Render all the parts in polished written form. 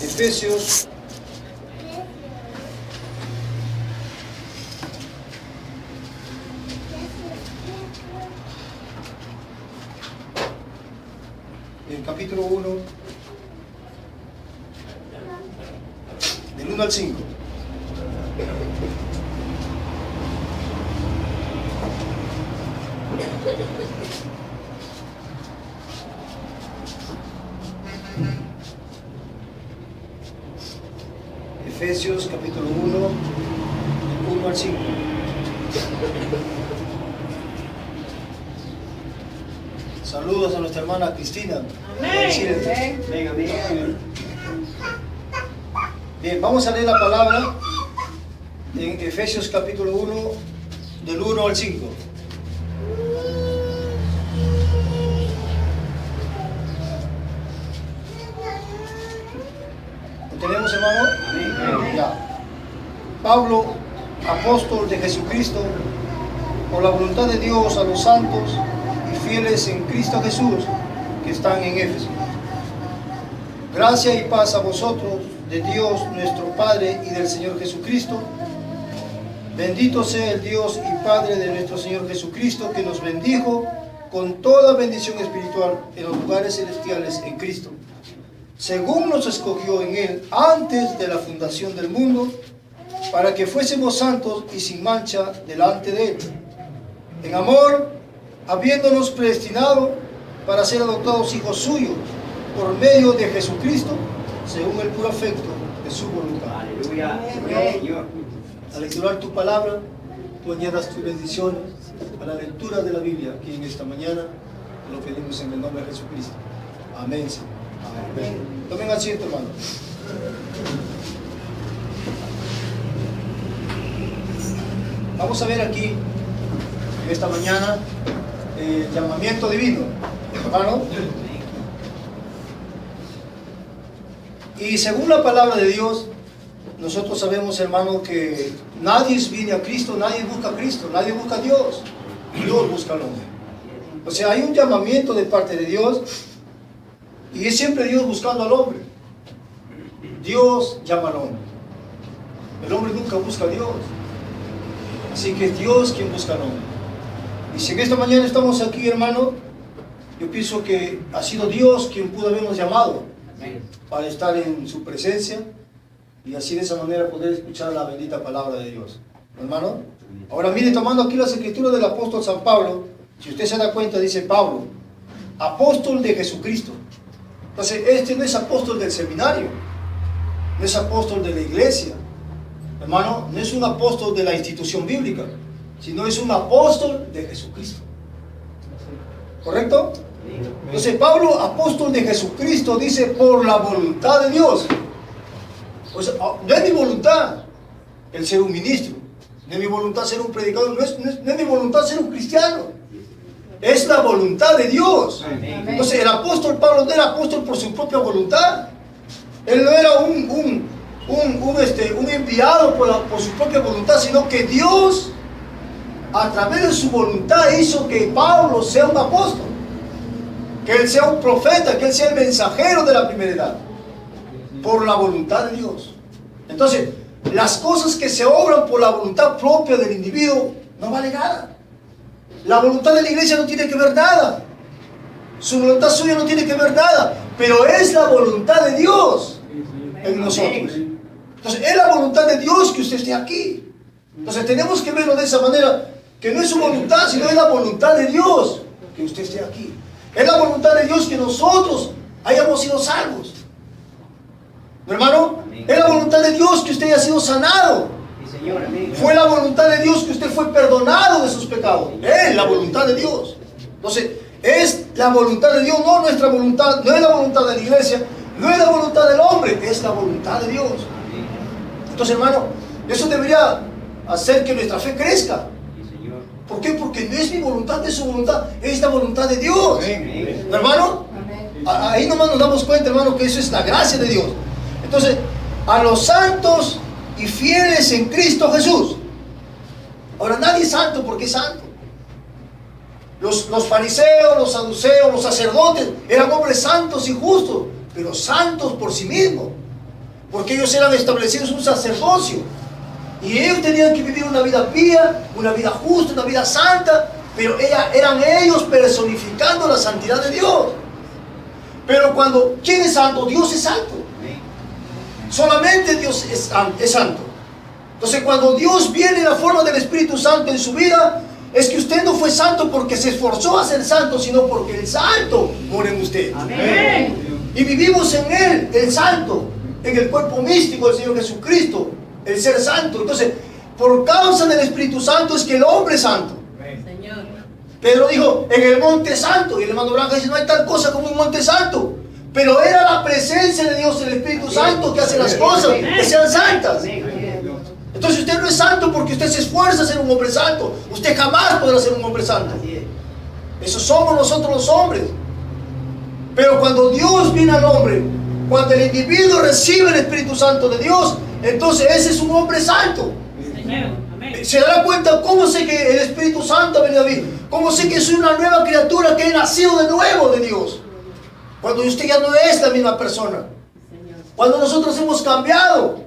Efesios el capítulo 1, del 1 al 5. Efesios capítulo 1, del 1 al 5. Saludos a nuestra hermana Cristina. Amén. Venga, amén. Bien, vamos a leer la palabra en Efesios capítulo 1, del 1 al 5. ¿Lo tenemos, hermano? Amén. Ya. Pablo, apóstol de Jesucristo, por la voluntad de Dios, a los santos y fieles en Cristo Jesús que están en Éfeso. Gracia y paz a vosotros, de Dios nuestro Padre y del Señor Jesucristo. Bendito sea el Dios y Padre de nuestro Señor Jesucristo, que nos bendijo con toda bendición espiritual en los lugares celestiales en Cristo, según nos escogió en Él antes de la fundación del mundo, para que fuésemos santos y sin mancha delante de Él, en amor, habiéndonos predestinado para ser adoptados hijos suyos por medio de Jesucristo, según el puro afecto de su voluntad. Aleluya. Señor. Al lecturar tu palabra, tú añadas tus bendiciones a la lectura de la Biblia aquí en esta mañana. Lo pedimos en el nombre de Jesucristo. Amén, Señor. Amén. Tomen asiento, hermano. Vamos a ver aquí, en esta mañana, el llamamiento divino, hermano. Y según la palabra de Dios, nosotros sabemos, hermano, que nadie viene a Cristo, nadie busca a Cristo, nadie busca a Dios. Dios busca al hombre. O sea, hay un llamamiento de parte de Dios y es siempre Dios buscando al hombre. Dios llama al hombre. El hombre nunca busca a Dios. Así que es Dios quien busca al hombre. Y si en esta mañana estamos aquí, hermano, yo pienso que ha sido Dios quien pudo habernos llamado para estar en su presencia y así de esa manera poder escuchar la bendita palabra de Dios. Hermano, ahora mire, tomando aquí las escrituras del apóstol San Pablo, si usted se da cuenta, dice Pablo, apóstol de Jesucristo. Entonces, este no es apóstol del seminario, no es apóstol de la iglesia, hermano, no es un apóstol de la institución bíblica, sino es un apóstol de Jesucristo. ¿Correcto? Entonces Pablo, apóstol de Jesucristo, dice por la voluntad de Dios. O sea, no es mi voluntad el ser un ministro, no es mi voluntad ser un predicador, no es mi voluntad ser un cristiano, es la voluntad de Dios. Entonces el apóstol Pablo no era apóstol por su propia voluntad, él no era un enviado por su propia voluntad, sino que Dios a través de su voluntad hizo que Pablo sea un apóstol, que él sea un profeta, que él sea el mensajero de la primera edad, por la voluntad de Dios. Entonces, las cosas que se obran por la voluntad propia del individuo no vale nada. La voluntad de la iglesia no tiene que ver nada, su voluntad suya no tiene que ver nada, pero es la voluntad de Dios en nosotros. Entonces, es la voluntad de Dios que usted esté aquí. Entonces, tenemos que verlo de esa manera, que no es su voluntad, sino es la voluntad de Dios que usted esté aquí. Es la voluntad de Dios que nosotros hayamos sido salvos. ¿Mi hermano? Es la voluntad de Dios que usted haya sido sanado. Fue la voluntad de Dios que usted fue perdonado de sus pecados. Es la voluntad de Dios. Entonces, es la voluntad de Dios, no nuestra voluntad, no es la voluntad de la iglesia, no es la voluntad del hombre, es la voluntad de Dios. Entonces, hermano, eso debería hacer que nuestra fe crezca. ¿Por qué? Porque no es mi voluntad, es su voluntad, es la voluntad de Dios. ¿No, hermano? Ahí nomás nos damos cuenta, hermano, que eso es la gracia de Dios. Entonces, a los santos y fieles en Cristo Jesús. Ahora, nadie es santo porque es santo. Los fariseos, los saduceos, los sacerdotes eran hombres santos y justos pero santos por sí mismos, porque ellos eran establecidos un sacerdocio, y ellos tenían que vivir una vida pía, una vida justa, una vida santa, pero eran ellos personificando la santidad de Dios. Pero cuando, ¿quién es santo? Dios es santo. Solamente Dios es santo. Entonces cuando Dios viene en la forma del Espíritu Santo en su vida, es que usted no fue santo porque se esforzó a ser santo, sino porque el santo mora en usted. Amén. Y vivimos en Él, el santo, en el cuerpo místico del Señor Jesucristo, el ser santo. Entonces, por causa del Espíritu Santo es que el hombre es santo. Señor. Pedro dijo, en el monte santo, y el hermano Blanca dice, no hay tal cosa como un monte santo. Pero era la presencia de Dios, el Espíritu Santo, que hace las cosas que sean santas. Entonces usted no es santo porque usted se esfuerza a ser un hombre santo. Usted jamás podrá ser un hombre santo. Eso somos nosotros los hombres. Pero cuando Dios viene al hombre, cuando el individuo recibe el Espíritu Santo de Dios, entonces ese es un hombre santo. Se dará cuenta cómo sé que el Espíritu Santo ha venido a mí. Cómo sé que soy una nueva criatura, que he nacido de nuevo de Dios. Cuando usted ya no es la misma persona. Cuando nosotros hemos cambiado.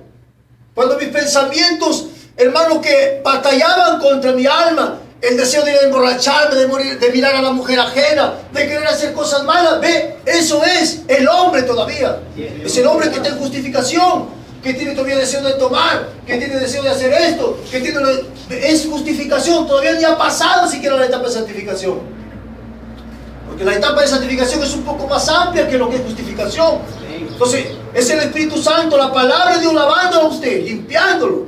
Cuando mis pensamientos, hermano, que batallaban contra mi alma, el deseo de emborracharme, de morir, de mirar a la mujer ajena, de querer hacer cosas malas, ve, eso es el hombre todavía. Es el hombre que tiene justificación, que tiene todavía deseo de tomar, que tiene deseo de hacer esto, que tiene, es justificación, todavía ni ha pasado siquiera la etapa de santificación. Porque la etapa de santificación es un poco más amplia que lo que es justificación. Entonces, es el Espíritu Santo, la palabra de Dios lavándolo a usted, limpiándolo,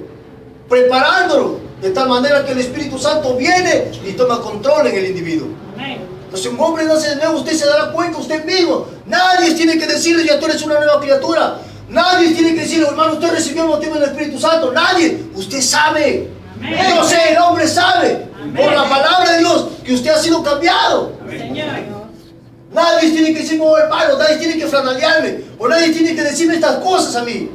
preparándolo, de tal manera que el Espíritu Santo viene y toma control en el individuo. Entonces, un hombre nace de nuevo, usted se dará cuenta usted mismo. Nadie tiene que decirle, ya tú eres una nueva criatura. Nadie tiene que decirle, hermano, usted recibió el motivo del Espíritu Santo. Nadie, usted sabe. Yo sé, el hombre sabe, por la palabra de Dios, que usted ha sido cambiado. Nadie tiene que decirme, oh hermano, nadie tiene que franalearme, o nadie tiene que decirme estas cosas a mí.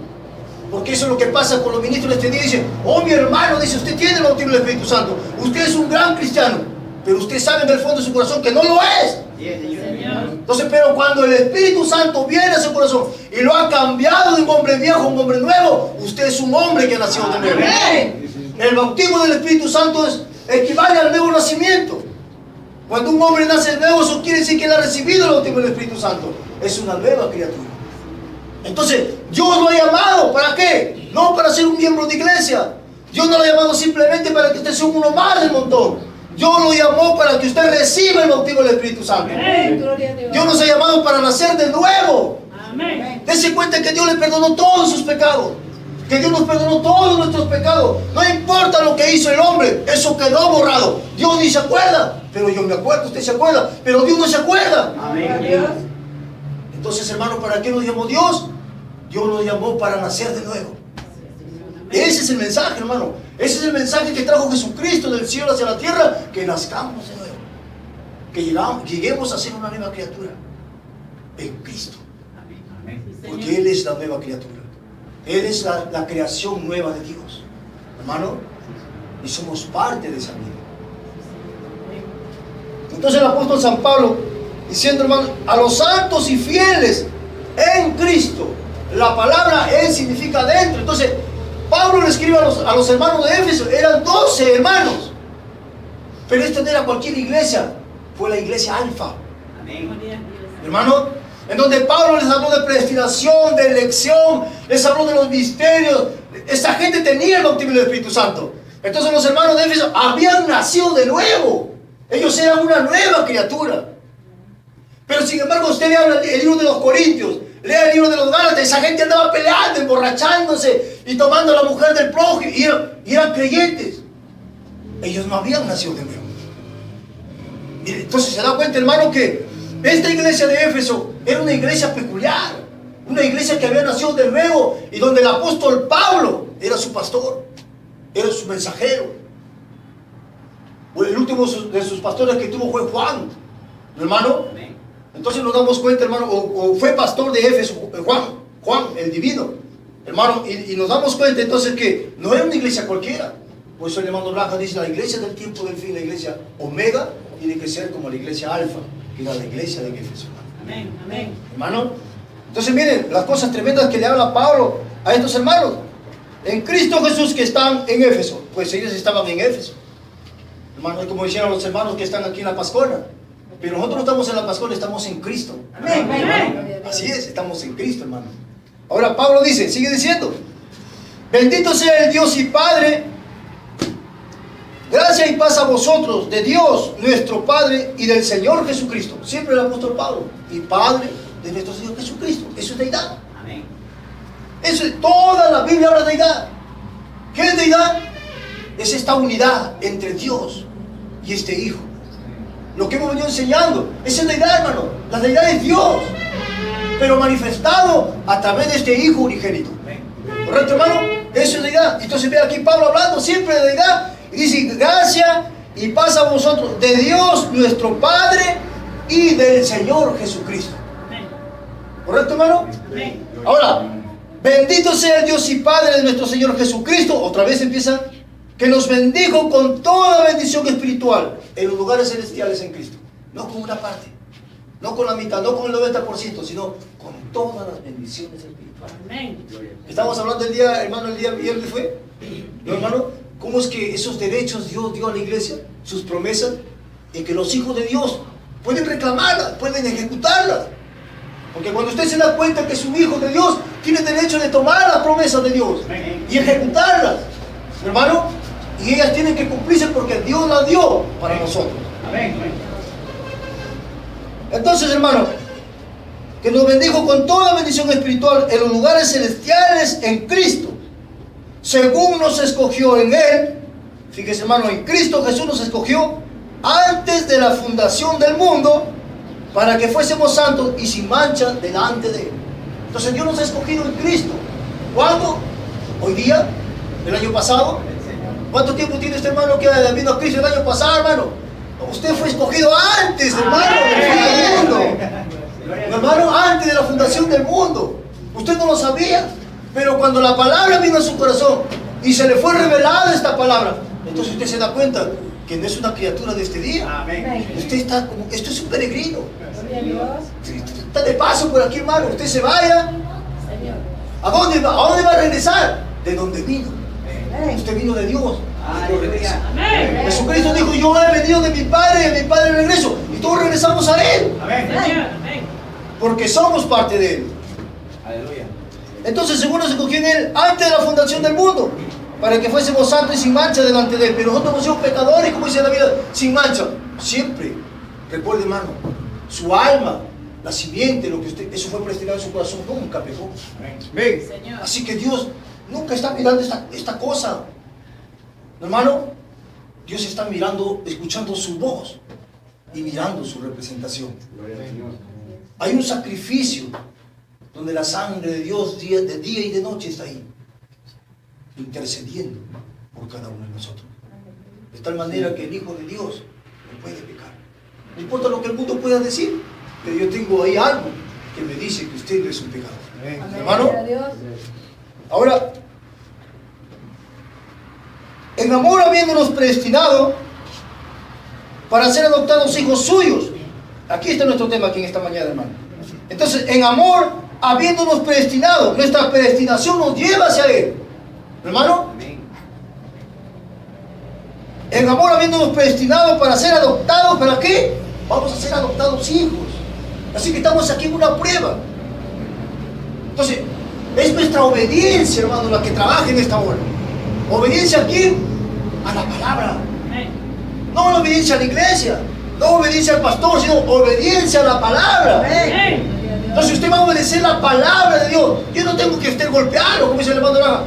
Porque eso es lo que pasa con los ministros de este día. Dicen, oh mi hermano, dice, usted tiene el bautismo del Espíritu Santo, usted es un gran cristiano, pero usted sabe en el fondo de su corazón que no lo es. Entonces, pero cuando el Espíritu Santo viene a su corazón y lo ha cambiado de un hombre viejo a un hombre nuevo, usted es un hombre que nació de nuevo. El bautismo del Espíritu Santo equivale al nuevo nacimiento. Cuando un hombre nace de nuevo, eso quiere decir que él ha recibido el bautismo del Espíritu Santo. Es una nueva criatura. Entonces, Dios lo ha llamado, ¿para qué? No para ser un miembro de iglesia. Dios no lo ha llamado simplemente para que usted sea uno más del montón. Dios lo llamó para que usted reciba el bautismo del Espíritu Santo. Dios nos ha llamado para nacer de nuevo. Dese cuenta que Dios le perdonó todos sus pecados. Que Dios nos perdonó todos nuestros pecados. No importa lo que hizo el hombre, eso quedó borrado. Dios ni se acuerda. Pero yo me acuerdo, usted se acuerda, pero Dios no se acuerda. Entonces, hermano, ¿para qué nos llamó Dios? Dios nos llamó para nacer de nuevo. Ese es el mensaje, hermano. Ese es el mensaje que trajo Jesucristo del cielo hacia la tierra. Que nazcamos de nuevo. Que lleguemos a ser una nueva criatura en Cristo. Porque Él es la nueva criatura. Él es la creación nueva de Dios, hermano, y somos parte de esa vida. Entonces el apóstol San Pablo, diciendo, hermano, a los santos y fieles en Cristo, la palabra en significa dentro. Entonces, Pablo le escribe a los hermanos de Éfeso, eran 12 hermanos, pero esto no era cualquier iglesia, fue la iglesia Alfa. Hermano, en donde Pablo les habló de predestinación, de elección, les habló de los misterios. Esta gente tenía el bautismo del Espíritu Santo. Entonces los hermanos de Éfeso habían nacido de nuevo. Ellos eran una nueva criatura. Pero sin embargo, usted lea el libro de los Corintios, lea el libro de los Gálatas, esa gente andaba peleando, emborrachándose y tomando a la mujer del prójimo, y eran creyentes. Ellos no habían nacido de nuevo. Entonces se da cuenta, hermano, que esta iglesia de Éfeso era una iglesia peculiar, una iglesia que había nacido de nuevo y donde el apóstol Pablo era su pastor, era su mensajero. El último de sus pastores que tuvo fue Juan, hermano. Entonces nos damos cuenta, hermano, o fue pastor de Éfeso, Juan el divino, hermano, y nos damos cuenta entonces que no era una iglesia cualquiera. Por eso el hermano Blanca dice, la iglesia del tiempo del fin, la iglesia Omega, tiene que ser como la iglesia Alfa, que era la iglesia de Éfeso. Amén, amén. Hermano, Entonces miren las cosas tremendas que le habla Pablo a estos hermanos. En Cristo Jesús que están en Éfeso. Pues ellos estaban en Éfeso. Hermanos, como dijeron los hermanos que están aquí en la Pascona. Pero nosotros no estamos en la Pascona, estamos en Cristo. Amén. Así es, estamos en Cristo, hermano. Ahora Pablo dice, sigue diciendo: bendito sea el Dios y Padre, gracia y paz a vosotros, de Dios nuestro Padre y del Señor Jesucristo. Siempre el apóstol Pablo, y Padre de nuestro Señor Jesucristo. Eso es deidad. Amén. Eso es, toda la Biblia habla de deidad. ¿Qué es deidad? Es esta unidad entre Dios y este Hijo. Lo que hemos venido enseñando, esa es deidad, hermano. La deidad es Dios, pero manifestado a través de este Hijo unigénito. ¿Correcto, hermano? Eso es deidad. Entonces ve aquí Pablo hablando siempre de deidad. Y dice, gracia y paz a vosotros, de Dios nuestro Padre y del Señor Jesucristo. ¿Correcto, hermano? Ahora, bendito sea el Dios y Padre de nuestro Señor Jesucristo. Otra vez empieza, que nos bendijo con toda bendición espiritual en los lugares celestiales en Cristo. No con una parte, no con la mitad, no con el 90%, sino con todas las bendiciones espirituales. Amén. Estamos hablando el día, hermano, el día viernes fue, ¿no, hermano? ¿Cómo es que esos derechos Dios dio a la iglesia, sus promesas, en que los hijos de Dios pueden reclamarlas, pueden ejecutarlas? Porque cuando usted se da cuenta que es un hijo de Dios, tiene derecho de tomar las promesas de Dios y ejecutarlas, hermano, y ellas tienen que cumplirse porque Dios las dio para nosotros. Amén. Entonces, hermano, que nos bendijo con toda bendición espiritual en los lugares celestiales en Cristo, según nos escogió en Él. Fíjese, hermano, en Cristo Jesús nos escogió antes de la fundación del mundo, para que fuésemos santos y sin mancha delante de Él. Entonces Dios nos ha escogido en Cristo. ¿Cuándo? ¿Hoy día? ¿El año pasado? ¿Cuánto tiempo tiene este hermano que vino a Cristo el año pasado, hermano? Usted fue escogido antes, hermano, del mundo. Hermano, antes de la fundación del mundo. Usted no lo sabía, pero cuando la palabra vino a su corazón y se le fue revelada esta palabra, entonces usted se da cuenta que no es una criatura de este día. Amén. Usted está como, esto es un peregrino. Está de paso por aquí, hermano. Usted se vaya. ¿A dónde va? ¿A dónde va a regresar? De donde vino. Usted vino de Dios. Aleluya. Amén. Jesucristo dijo, yo he venido de mi Padre y de mi Padre regreso. Y todos regresamos a Él. Amén. Amén. Porque somos parte de Él. Aleluya. Entonces, según nos escogió en Él antes de la fundación del mundo, para que fuésemos santos y sin mancha delante de Él. Pero nosotros hemos sido pecadores, como dice la Biblia, sin mancha. Siempre, recuerde, hermano, su alma, la simiente, lo que usted, eso fue predestinado en su corazón, nunca pecó. Amén. Señor. Así que Dios nunca está mirando esta cosa. Hermano, Dios está mirando, escuchando su voz y mirando su representación. Gloria al Señor. Hay un sacrificio donde la sangre de Dios de día y de noche está ahí, intercediendo por cada uno de nosotros. De tal manera que el Hijo de Dios no puede pecar. No importa lo que el mundo pueda decir, pero yo tengo ahí algo que me dice que usted no es un pecador. Hermano, ahora, en amor habiéndonos predestinado para ser adoptados hijos suyos. Aquí está nuestro tema aquí en esta mañana, hermano. Entonces, en amor habiéndonos predestinado, nuestra predestinación nos lleva hacia Él. Hermano, Amén. en amor habiéndonos predestinado para ser adoptados, ¿para qué? Vamos a ser adoptados hijos. Así que estamos aquí en una prueba. Entonces, es nuestra obediencia, hermano, la que trabaja en esta hora. ¿Obediencia a quién? A la palabra. Amén. No la obediencia a la iglesia, no obediencia al pastor, sino obediencia a la palabra. Amén. Entonces usted va a obedecer la palabra de Dios. Yo no tengo que usted golpearlo, como dice el hermano Rafa.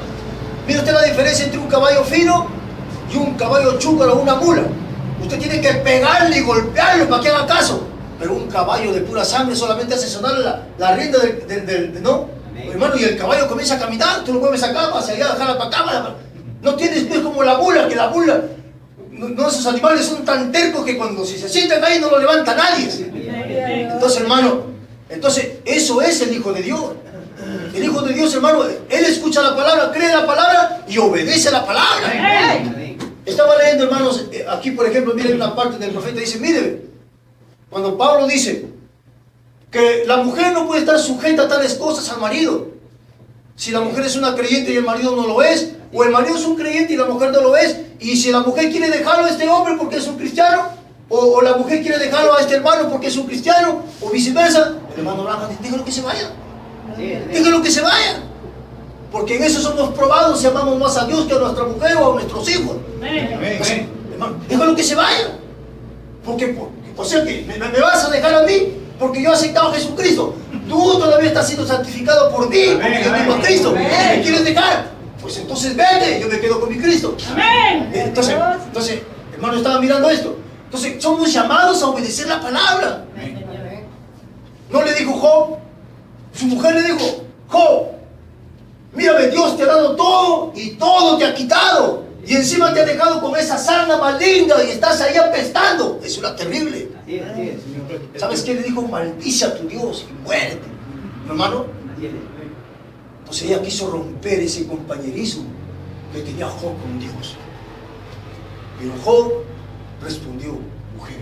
Mire usted la diferencia entre un caballo fino y un caballo chúcaro o una mula. Usted tiene que pegarle y golpearlo para que haga caso. Pero un caballo de pura sangre solamente hace sonar la rienda ¿no? Amén. Hermano, y el caballo comienza a caminar, tú lo mueves acá, hacia allá, dejarla para acá. No tienes pues como la mula, que la mula, no, esos animales son tan tercos que cuando si se sientan ahí no lo levanta nadie. Entonces, hermano, eso es el Hijo de Dios. El Hijo de Dios, hermano, Él escucha la palabra, cree la palabra y obedece la palabra. Amén. Estaba leyendo, hermanos, aquí por ejemplo, miren una parte del profeta, dice, mire, cuando Pablo dice, que la mujer no puede estar sujeta a tales cosas al marido. Si la mujer es una creyente y el marido no lo es, o el marido es un creyente y la mujer no lo es, y si la mujer quiere dejarlo a este hombre porque es un cristiano, o la mujer quiere dejarlo a este hermano porque es un cristiano, o viceversa, el hermano Branham dice, déjalo que se vaya. Déjalo que se vaya. Porque en eso somos probados si amamos más a Dios que a nuestra mujer o a nuestros hijos. Entonces, hermano, déjalo que se vaya. Porque o sea que me vas a dejar a mí porque yo he aceptado a Jesucristo. Tú todavía estás siendo santificado por mí, porque yo tengo a Cristo. ¿Me quieres dejar? Pues entonces vete, yo me quedo con mi Cristo. Entonces, hermano, estaba mirando esto. Entonces, somos llamados a obedecer la palabra. No le dijo Job, su mujer le dijo, Job, mírame, Dios te ha dado todo y todo te ha quitado. Y encima te ha dejado con esa sarna maligna y estás ahí apestando. Eso era terrible. ¿Sabes qué le dijo? Maldice a tu Dios y muérete. ¿No, hermano? Entonces ella quiso romper ese compañerismo que tenía Job con Dios. Pero Job respondió, mujer,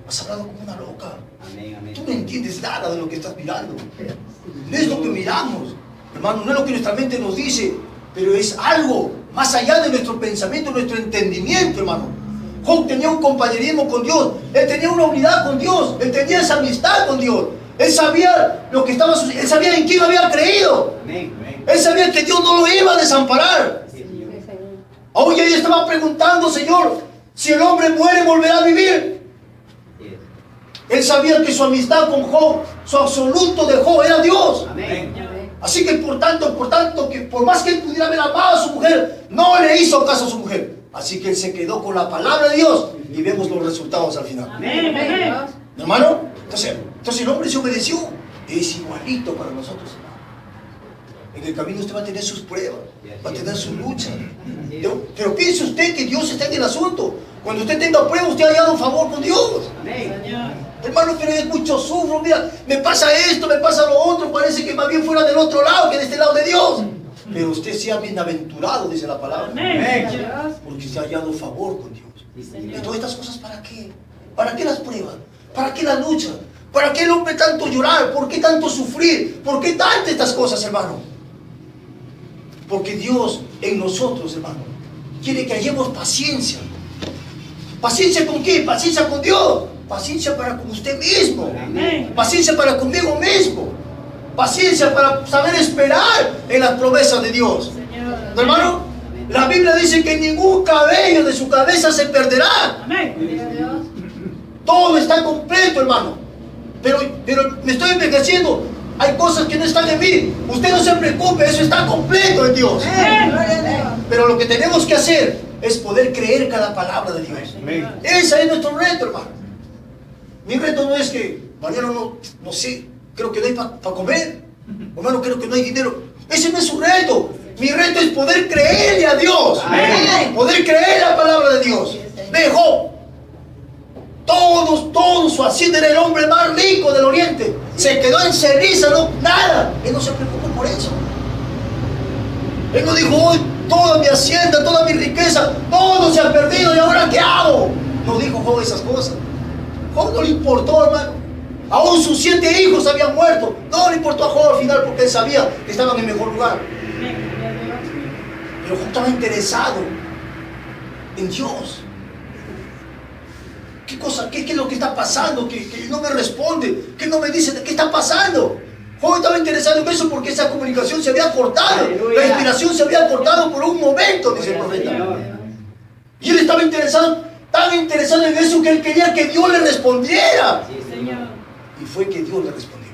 has hablado como una loca. Tú no entiendes nada de lo que estás mirando. No es lo que miramos, hermano, no es lo que nuestra mente nos dice, pero es algo más allá de nuestro pensamiento, nuestro entendimiento, hermano. Job tenía un compañerismo con Dios, él tenía una unidad con Dios, él tenía esa amistad con Dios, él sabía lo que estaba sucediendo, él sabía en quién había creído, él sabía que Dios no lo iba a desamparar. Aún ella estaba preguntando, Señor, si el hombre muere, ¿volverá a vivir? Él sabía que su amistad con Job, su absoluto de Job era Dios. Así que por tanto, que por más que él pudiera haber amado a su mujer, no le hizo caso a su mujer. Así que él se quedó con la palabra de Dios y vemos los resultados al final. Hermano, entonces el hombre se obedeció. Es igualito para nosotros. En el camino usted va a tener sus pruebas, va a tener su lucha. Pero piense usted que Dios está en el asunto. Cuando usted tenga pruebas, usted ha hallado un favor con Dios. Hermano, pero es mucho sufro, mira, me pasa esto, me pasa lo otro, parece que más bien fuera del otro lado que de este lado de Dios. Pero usted sea bienaventurado, dice la palabra. Porque usted ha hallado favor con Dios. ¿Y todas estas cosas para qué? ¿Para qué las pruebas? ¿Para qué la lucha? ¿Para qué el hombre tanto llorar? ¿Por qué tanto sufrir? ¿Por qué tantas estas cosas, hermano? Porque Dios en nosotros, hermano, quiere que hallemos paciencia. ¿Paciencia con qué? Paciencia con Dios. Paciencia para con usted mismo. Paciencia para conmigo mismo. Paciencia para saber esperar en las promesas de Dios. ¿No, hermano? La Biblia dice que ningún cabello de su cabeza se perderá. Todo está completo, hermano. Pero me estoy envejeciendo. Hay cosas que no están en mí. Usted no se preocupe, eso está completo en Dios. Pero lo que tenemos que hacer es poder creer cada palabra de Dios. Ese es nuestro reto, hermano. Mi reto no es que mañana no sé, creo que no hay para comer. Hermano, creo que no hay dinero. Ese no es su reto. Mi reto es poder creerle a Dios. Poder creer la palabra de Dios. Dejó. Todos su hacienda, era el hombre más rico del oriente. Se quedó en ceniza, no, nada. Él no se preocupó por eso. Él no dijo, hoy toda mi hacienda, toda mi riqueza, todo se ha perdido y ahora ¿qué hago? No dijo Job esas cosas. Job no le importó, hermano. Aún sus 7 hijos habían muerto. No le importó a Job al final porque él sabía que estaban en mejor lugar. Pero Job estaba interesado en Dios. ¿Qué cosa? ¿Qué es lo que está pasando? Que no me responde, que no me dice qué está pasando. Job estaba interesado en eso porque esa comunicación se había cortado. La inspiración se había cortado por un momento, dice el profeta. Y él estaba tan interesado en eso que él quería que Dios le respondiera. Y fue que Dios le respondió.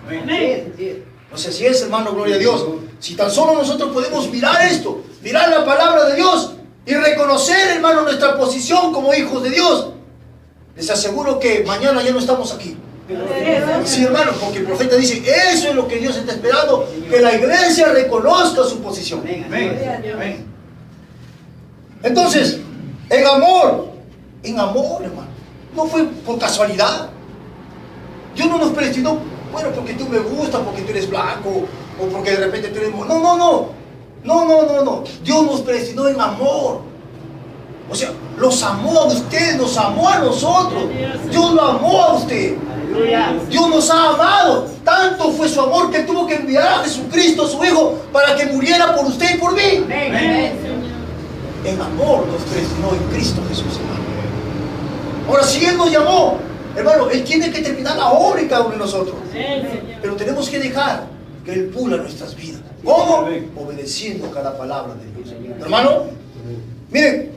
No sé si es, hermano, gloria a Dios. Si tan solo nosotros podemos mirar esto, mirar la palabra de Dios y reconocer, hermano, nuestra posición como hijos de Dios, les aseguro que mañana ya no estamos aquí. Sí, hermano, porque el profeta dice, eso es lo que Dios está esperando, que la iglesia reconozca su posición. Entonces, en amor, hermano, no fue por casualidad. Dios no nos predestinó, bueno, porque tú me gustas, porque tú eres blanco, o porque de repente tú eres... No. Dios nos predestinó en amor. O sea, los amó a usted, nos amó a nosotros. Dios lo amó a usted. Dios nos ha amado. Tanto fue su amor que tuvo que enviar a Jesucristo, su Hijo, para que muriera por usted y por mí. En amor nos predestinó en Cristo Jesús, hermano. Ahora, si Él nos llamó, hermano, Él tiene que terminar la obra en cada uno de nosotros. Pero tenemos que dejar que Él pula nuestras vidas. ¿Cómo? Obedeciendo cada palabra de Dios. Hermano, miren,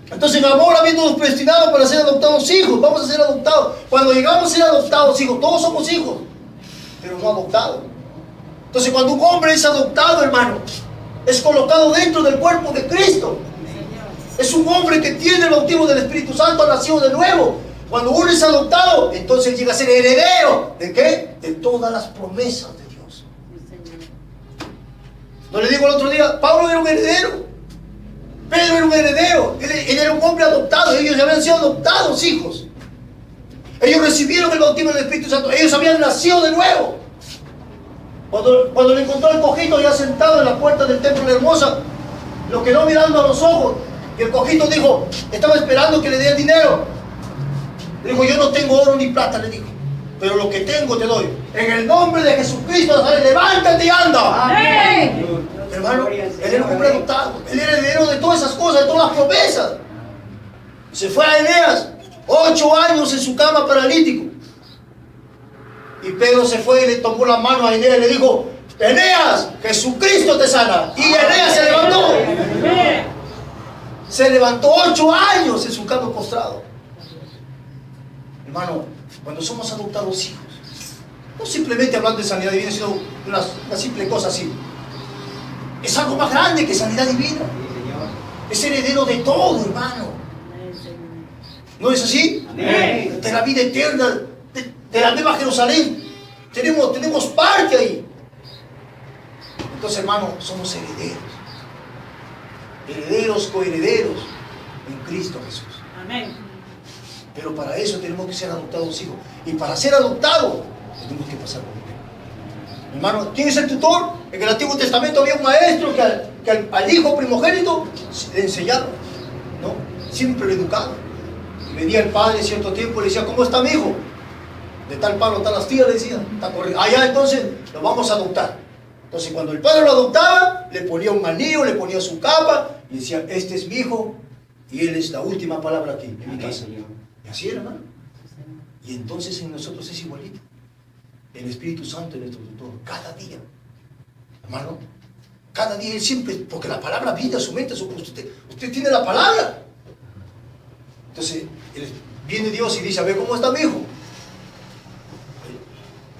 entonces en amor habiéndonos predestinado para ser adoptados hijos, vamos a ser adoptados. Cuando llegamos a ser adoptados hijos, todos somos hijos, pero no adoptados. Entonces cuando un hombre es adoptado, hermano, es colocado dentro del cuerpo de Cristo. Es un hombre que tiene el bautismo del Espíritu Santo, ha nacido de nuevo. Cuando uno es adoptado, entonces llega a ser heredero. ¿De qué? De todas las promesas de Dios. No le digo el otro día, Pablo era un heredero. Pedro era un heredero. Él era un hombre adoptado. Ellos ya habían sido adoptados hijos. Ellos recibieron el bautismo del Espíritu Santo. Ellos habían nacido de nuevo. Cuando le encontró el cojito ya sentado en la puerta del templo de la hermosa, lo quedó mirando a los ojos. Y el cojito dijo, estaba esperando que le dé el dinero. Le dijo, yo no tengo oro ni plata, le dijo, pero lo que tengo te doy. En el nombre de Jesucristo, levántate y anda. Amén. Hermano, él era un hombre adoptado. Él era heredero de todas esas cosas, de todas las promesas. Se fue a Eneas, 8 años en su cama paralítico. Y Pedro se fue y le tomó la mano a Eneas y le dijo, Eneas, Jesucristo te sana. Y Eneas se levantó. Se levantó 8 años en su cama postrado. Hermano, cuando somos adoptados hijos, no simplemente hablando de sanidad divina, sino una simple cosa así. Es algo más grande que sanidad divina. Es heredero de todo, hermano. ¿No es así? Amén. De la vida eterna, de la nueva Jerusalén. Tenemos parte ahí. Entonces, hermano, somos herederos. Herederos, coherederos en Cristo Jesús. Amén. Pero para eso tenemos que ser adoptados hijos. Y para ser adoptados, tenemos que pasar por Él. Hermano, ¿quién es el tutor? En el Antiguo Testamento había un maestro que al hijo primogénito le enseñaba, ¿no? Siempre lo educaba. Y venía el padre en cierto tiempo y le decía, ¿cómo está mi hijo? De tal palo, tal astilla, le decía, está corriendo. Allá entonces lo vamos a adoptar. Entonces cuando el padre lo adoptaba, le ponía un anillo, le ponía su capa y decía, este es mi hijo y él es la última palabra aquí en mi casa. Y así era, hermano. Y entonces en nosotros es igualito. El Espíritu Santo es nuestro tutor, cada día. Hermano, cada día Él siempre, porque la palabra vida, su mente, usted tiene la palabra. Entonces, viene Dios y dice, a ver, ¿cómo está mi hijo?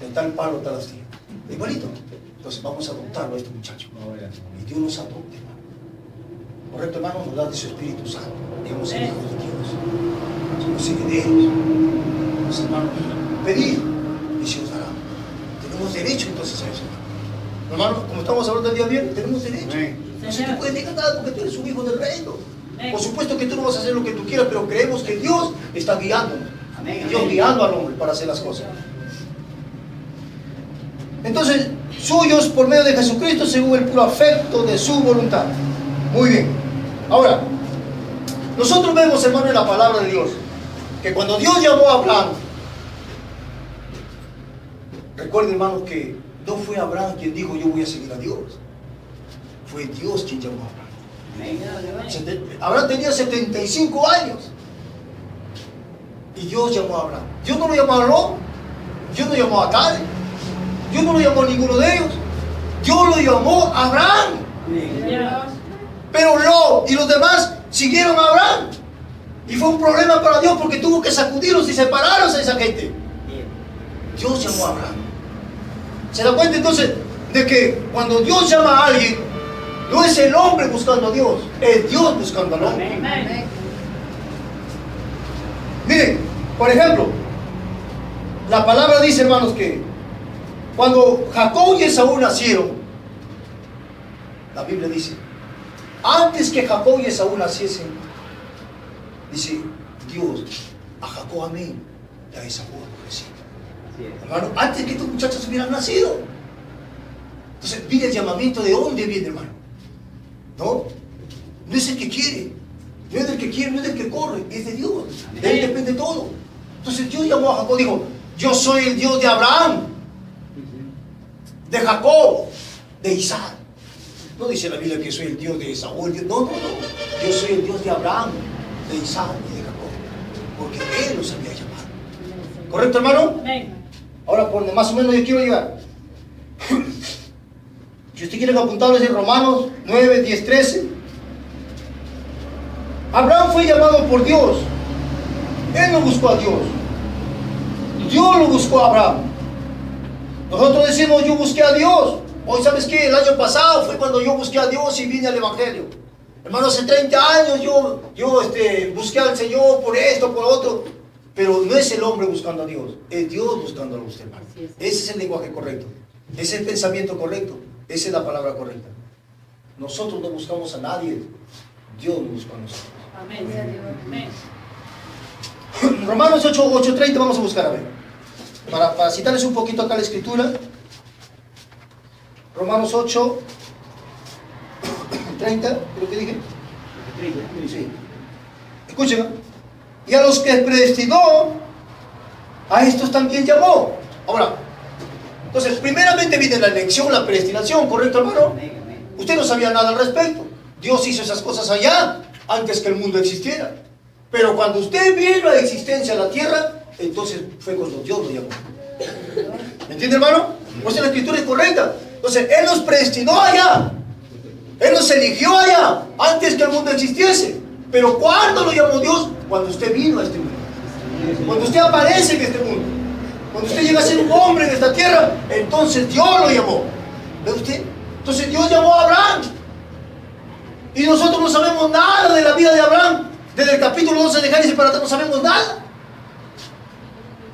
De tal palo, tal astilla. Igualito. Entonces vamos a adoptarlo a este muchacho. Y Dios nos adopte, hermano. Correcto, hermano, nos da de su Espíritu Santo. Digamos, hijos de Dios. Somos herederos. Entonces, hermano, pedir y se os dará. Tenemos derecho entonces a eso. Hermano, como estamos hablando el día viernes, tenemos derecho. No se te puede negar nada porque tú eres un hijo del reino. Por supuesto que tú no vas a hacer lo que tú quieras, pero creemos que Dios está guiándonos. Dios guiando al hombre para hacer las cosas. Entonces, suyos por medio de Jesucristo según el puro afecto de su voluntad. Muy bien. Ahora, nosotros vemos, hermano, en la palabra de Dios, que cuando Dios llamó a Abraham, recuerden, hermanos, que no fue Abraham quien dijo yo voy a seguir a Dios. Fue Dios quien llamó a Abraham. Abraham tenía 75 años. Y Dios llamó a Abraham. Dios no lo llamó a Lot. Dios no llamó a Caleb. Dios no lo llamó a ninguno de ellos. Dios lo llamó a Abraham. Pero Lot y los demás siguieron a Abraham. Y fue un problema para Dios porque tuvo que sacudirlos y separarlos a esa gente. Dios llamó a Abraham. ¿Se da cuenta entonces de que cuando Dios llama a alguien, no es el hombre buscando a Dios, es Dios buscando al hombre? Amén. Miren, por ejemplo, la palabra dice, hermanos, que cuando Jacob y Esaú nacieron, la Biblia dice, antes que Jacob y Esaú naciesen, dice Dios, a Jacob amé y a Esaú aborrecí. Hermano, antes que estos muchachos hubieran nacido. Entonces, mire el llamamiento de dónde viene, hermano. No es el que quiere, no es del que quiere, no es del que corre, es de Dios. De Él depende todo. Entonces Dios llamó a Jacob, dijo, Yo soy el Dios de Abraham, de Jacob, de Isaac. No dice la Biblia que soy el Dios de Esaú. No. Yo soy el Dios de Abraham, de Isaac y de Jacob. Porque Él los había llamado. ¿Correcto, hermano? Ahora, por donde más o menos yo quiero llegar. Si usted quiere apuntarles en Romanos 9, 10, 13. Abraham fue llamado por Dios. Él no buscó a Dios. Dios lo buscó a Abraham. Nosotros decimos, yo busqué a Dios. Hoy, ¿sabes qué? El año pasado fue cuando yo busqué a Dios y vine al Evangelio. Hermano, hace 30 años yo busqué al Señor por esto, por otro. Pero no es el hombre buscando a Dios, es Dios buscándolo a usted, hermano. Ese es el lenguaje correcto. Ese es el pensamiento correcto. Esa es la palabra correcta. Nosotros no buscamos a nadie. Dios nos busca a nosotros. Amén. Romanos 8:30 vamos a buscar, a ver. Para citarles un poquito acá la escritura. Romanos 8:30, ¿lo que dije? Sí. Escuchen. Y a los que predestinó, a estos también llamó. Ahora, entonces, primeramente viene la elección, la predestinación, ¿correcto, hermano? Usted no sabía nada al respecto. Dios hizo esas cosas allá, antes que el mundo existiera. Pero cuando usted vino a la existencia a la tierra, entonces fue cuando Dios lo llamó. ¿Me entiende, hermano? Pues la escritura es correcta. Entonces, Él nos predestinó allá. Él nos eligió allá, antes que el mundo existiese. Pero ¿cuándo lo llamó Dios? Cuando usted vino a este mundo. Cuando usted aparece en este mundo. Cuando usted llega a ser un hombre en esta tierra, entonces Dios lo llamó. ¿Ve usted? Entonces Dios llamó a Abraham. Y nosotros no sabemos nada de la vida de Abraham. Desde el capítulo 12 de Génesis para atrás no sabemos nada.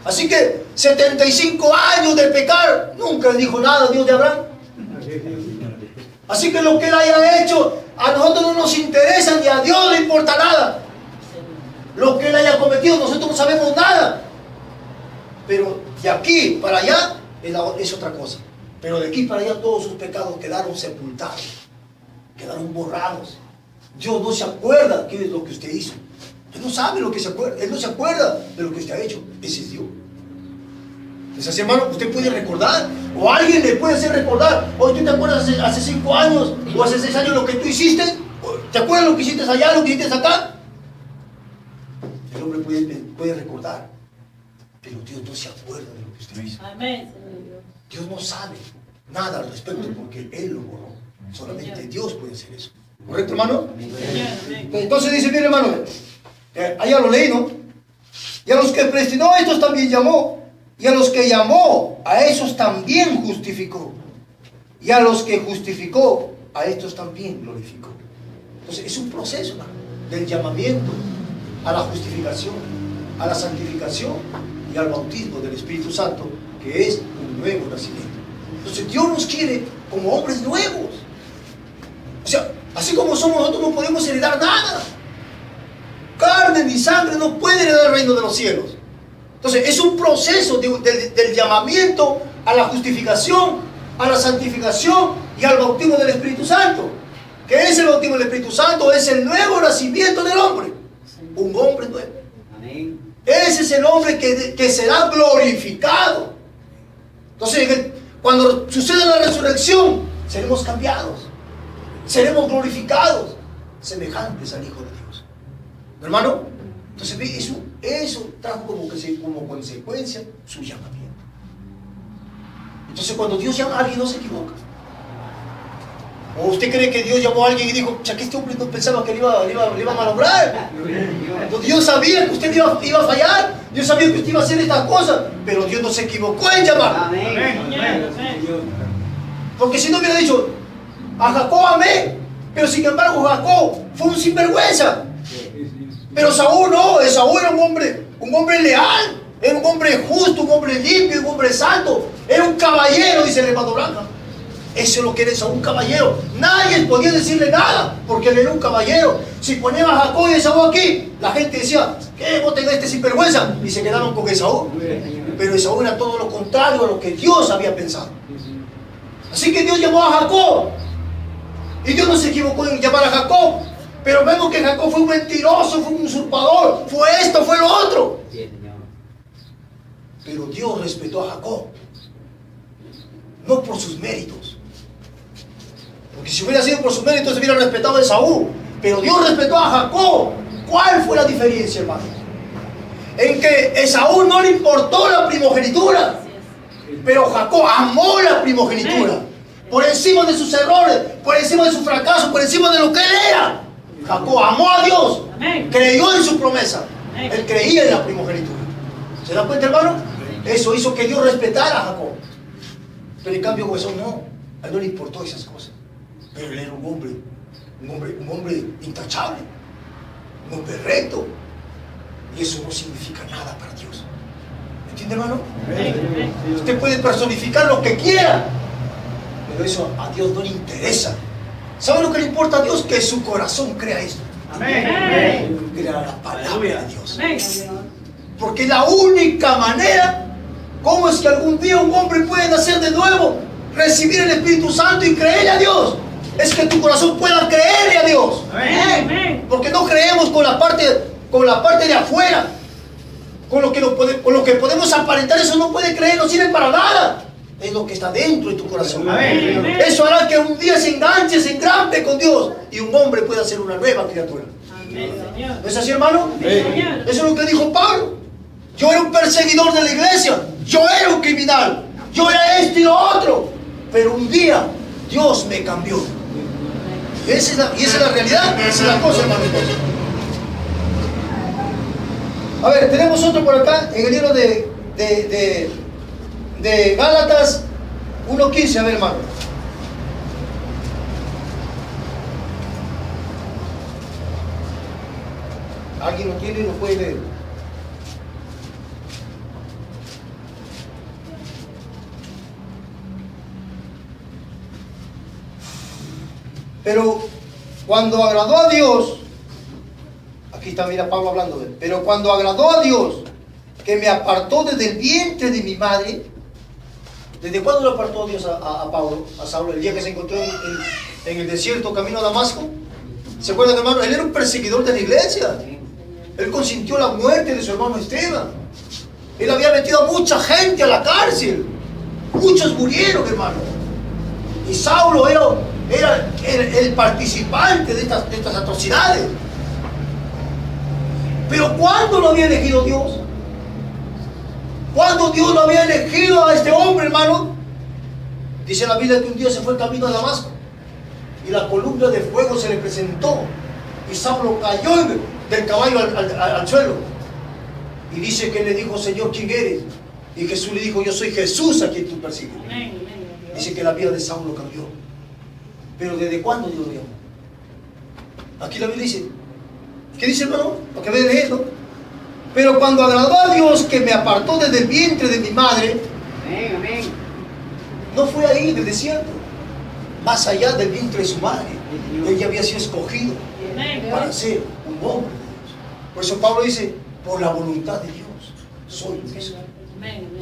Así que 75 años de pecar, nunca le dijo nada a Dios de Abraham. Así que lo que Él haya hecho, a nosotros no nos interesa, ni a Dios le importa nada. Lo que Él haya cometido, nosotros no sabemos nada. Pero de aquí para allá es otra cosa. Pero de aquí para allá todos sus pecados quedaron sepultados, quedaron borrados. Dios no se acuerda qué es lo que usted hizo. Él no sabe lo que se acuerda. Él no se acuerda de lo que usted ha hecho. Ese es Dios. Es así, hermano, usted puede recordar, o alguien le puede hacer recordar. Hoy tú te acuerdas hace 5 años o hace 6 años lo que tú hiciste. ¿Te acuerdas lo que hiciste allá, lo que hiciste acá? El hombre puede recordar, pero Dios no se acuerda de lo que usted hizo. Amén. Dios no sabe nada al respecto porque Él lo borró. Solamente Dios puede hacer eso. ¿Correcto, hermano? Entonces dice, bien, hermano, allá lo leí, ¿no? Y a los que predestinó, a estos también llamó. Y a los que llamó, a esos también justificó. Y a los que justificó, a estos también glorificó. Entonces es un proceso, hermano, del llamamiento a la justificación, a la santificación y al bautismo del Espíritu Santo, que es un nuevo nacimiento. Entonces Dios nos quiere como hombres nuevos. O sea, así como somos nosotros no podemos heredar nada. Carne ni sangre no puede heredar el reino de los cielos. Entonces es un proceso del llamamiento a la justificación, a la santificación y al bautismo del Espíritu Santo. ¿Qué es el bautismo del Espíritu Santo? Es el nuevo nacimiento del hombre. Un hombre nuevo. Amén. Ese es el hombre que será glorificado. Entonces, cuando suceda la resurrección, seremos cambiados. Seremos glorificados, semejantes al Hijo de Dios. ¿Hermano? Entonces, eso trajo como consecuencia su llamamiento. Entonces, cuando Dios llama a alguien, no se equivoca. ¿O usted cree que Dios llamó a alguien y dijo, ya que este hombre no pensaba que le iba a malograr? Entonces, Dios sabía que usted iba a fallar. Dios sabía que usted iba a hacer estas cosas. Pero Dios no se equivocó en llamar. Porque si no hubiera dicho, a Jacob amé, pero sin embargo Jacob fue un sinvergüenza. Pero Saúl no, Saúl era un hombre leal, era un hombre justo, un hombre limpio, un hombre santo, era un caballero, dice el hermano Blanca. Eso es lo que era Saúl, un caballero. Nadie podía decirle nada, porque él era un caballero. Si ponían a Jacob y Esaú aquí, la gente decía, ¿qué voten a este sinvergüenza? Y se quedaron con Esaú. Pero Esaú era todo lo contrario a lo que Dios había pensado. Así que Dios llamó a Jacob. Y Dios no se equivocó en llamar a Jacob. Pero vemos que Jacob fue un mentiroso, fue un usurpador, fue esto, fue lo otro. Pero Dios respetó a Jacob, no por sus méritos. Porque si hubiera sido por sus méritos, se hubiera respetado a Esaú. Pero Dios respetó a Jacob. ¿Cuál fue la diferencia, hermano? En que Esaú no le importó la primogenitura, pero Jacob amó la primogenitura. Por encima de sus errores, por encima de su fracaso, por encima de lo que él era. Jacob amó a Dios, creyó en su promesa. Él creía en la primogenitura. ¿Se da cuenta, hermano? Eso hizo que Dios respetara a Jacob. Pero en cambio Esaú no, a él no le importó esas cosas. Pero él era un hombre intachable, un hombre recto. Y eso no significa nada para Dios. ¿Entiende, hermano? Usted puede personificar lo que quiera, pero eso a Dios no le interesa. ¿Sabe lo que le importa a Dios? Que su corazón crea esto. Amén. Crea la palabra de Dios. Porque la única manera, ¿cómo es que algún día un hombre puede nacer de nuevo, recibir el Espíritu Santo y creerle a Dios? Es que tu corazón pueda creerle a Dios. Amén. Porque no creemos con la parte de afuera, con lo que podemos aparentar. Eso no puede creer, no sirve para nada. Es lo que está dentro de tu corazón. Amén. Eso hará que un día se enganche, se engrampe con Dios y un hombre pueda ser una nueva criatura. ¿No es así, hermano? Eso es lo que dijo Pablo. Yo era un perseguidor de la iglesia, yo era un criminal, yo era esto y lo otro, pero un día Dios me cambió. Y esa es la realidad, esa es la cosa, hermano. A ver, tenemos otro por acá en el libro de Gálatas 1:15. A ver, hermano. ¿Alguien lo tiene y lo puede leer? Pero cuando agradó a Dios, aquí está, mira Pablo hablando de él. Pero cuando agradó a Dios, que me apartó desde el vientre de mi madre. ¿Desde cuándo lo apartó Dios a Pablo, a Saulo? El día que se encontró en el desierto camino a Damasco. ¿Se acuerdan, hermano? Él era un perseguidor de la iglesia. Él consintió la muerte de su hermano Esteban. Él había metido a mucha gente a la cárcel. Muchos murieron, hermano. Y Saulo era el participante de estas atrocidades. Pero ¿cuándo lo había elegido Dios? ¿Cuándo Dios lo había elegido a este hombre, hermano? Dice la Biblia que un día se fue camino a Damasco y la columna de fuego se le presentó y Saulo cayó del caballo al suelo. Y dice que le dijo: Señor, ¿quién eres? Y Jesús le dijo: yo soy Jesús a quien tú persigues. Dice que la vida de Saulo cambió. Pero ¿desde cuándo Dios lo llamó? Aquí la Biblia dice, ¿qué dice, hermano? Lo que voy a leer, ¿no? Pero cuando agradó a Dios, que me apartó desde el vientre de mi madre, no fue ahí en el desierto, más allá del vientre de su madre. Él ya había sido escogido para ser un hombre de Dios. Por eso Pablo dice: por la voluntad de Dios soy lo que soy.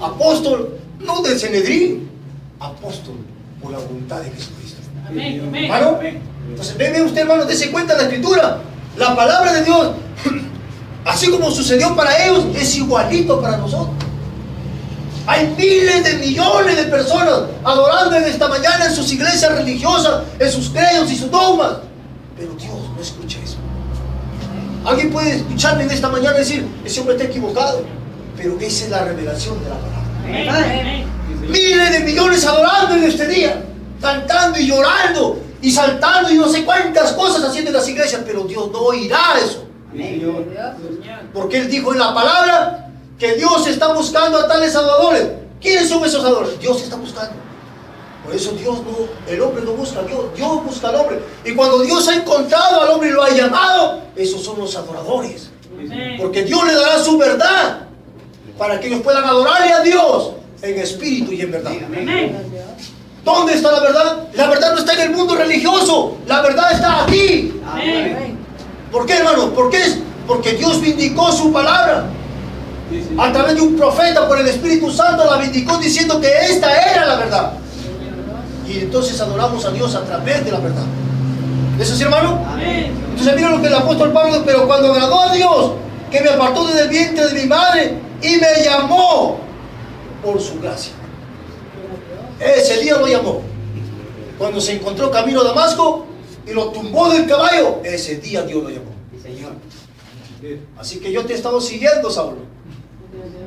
Apóstol, no del Sanedrín, apóstol por la voluntad de Jesucristo. ¿Hermano? Entonces ve usted, hermano, dése cuenta de la Escritura. La palabra de Dios, así como sucedió para ellos, es igualito para nosotros. Hay miles de millones de personas adorando en esta mañana en sus iglesias religiosas, en sus credos y sus dogmas, pero Dios no escucha eso. Alguien puede escucharme en esta mañana y decir: ese hombre está equivocado, pero esa es la revelación de la palabra. Miles de millones adorando en este día, cantando y llorando y saltando y no sé cuántas cosas haciendo en las iglesias, pero Dios no oirá eso. Porque Él dijo en la palabra que Dios está buscando a tales adoradores. ¿Quiénes son esos adoradores? Dios está buscando. Por eso el hombre no busca a Dios, Dios busca al hombre. Y cuando Dios ha encontrado al hombre y lo ha llamado, esos son los adoradores. Porque Dios le dará su verdad para que ellos puedan adorarle a Dios en espíritu y en verdad. ¿Dónde está la verdad? La verdad no está en el mundo religioso, la verdad está aquí. ¿Por qué, hermano? Porque Dios vindicó su palabra a través de un profeta. Por el Espíritu Santo la vindicó diciendo que esta era la verdad. Y entonces adoramos a Dios a través de la verdad. ¿Eso sí, hermano? Entonces mira lo que el apóstol Pablo: pero cuando agradó a Dios, que me apartó desde el vientre de mi madre y me llamó por su gracia. Ese día lo llamó. Cuando se encontró camino a Damasco y lo tumbó del caballo, ese día Dios lo llamó. Sí, Señor. Así que yo te he estado siguiendo, Saulo.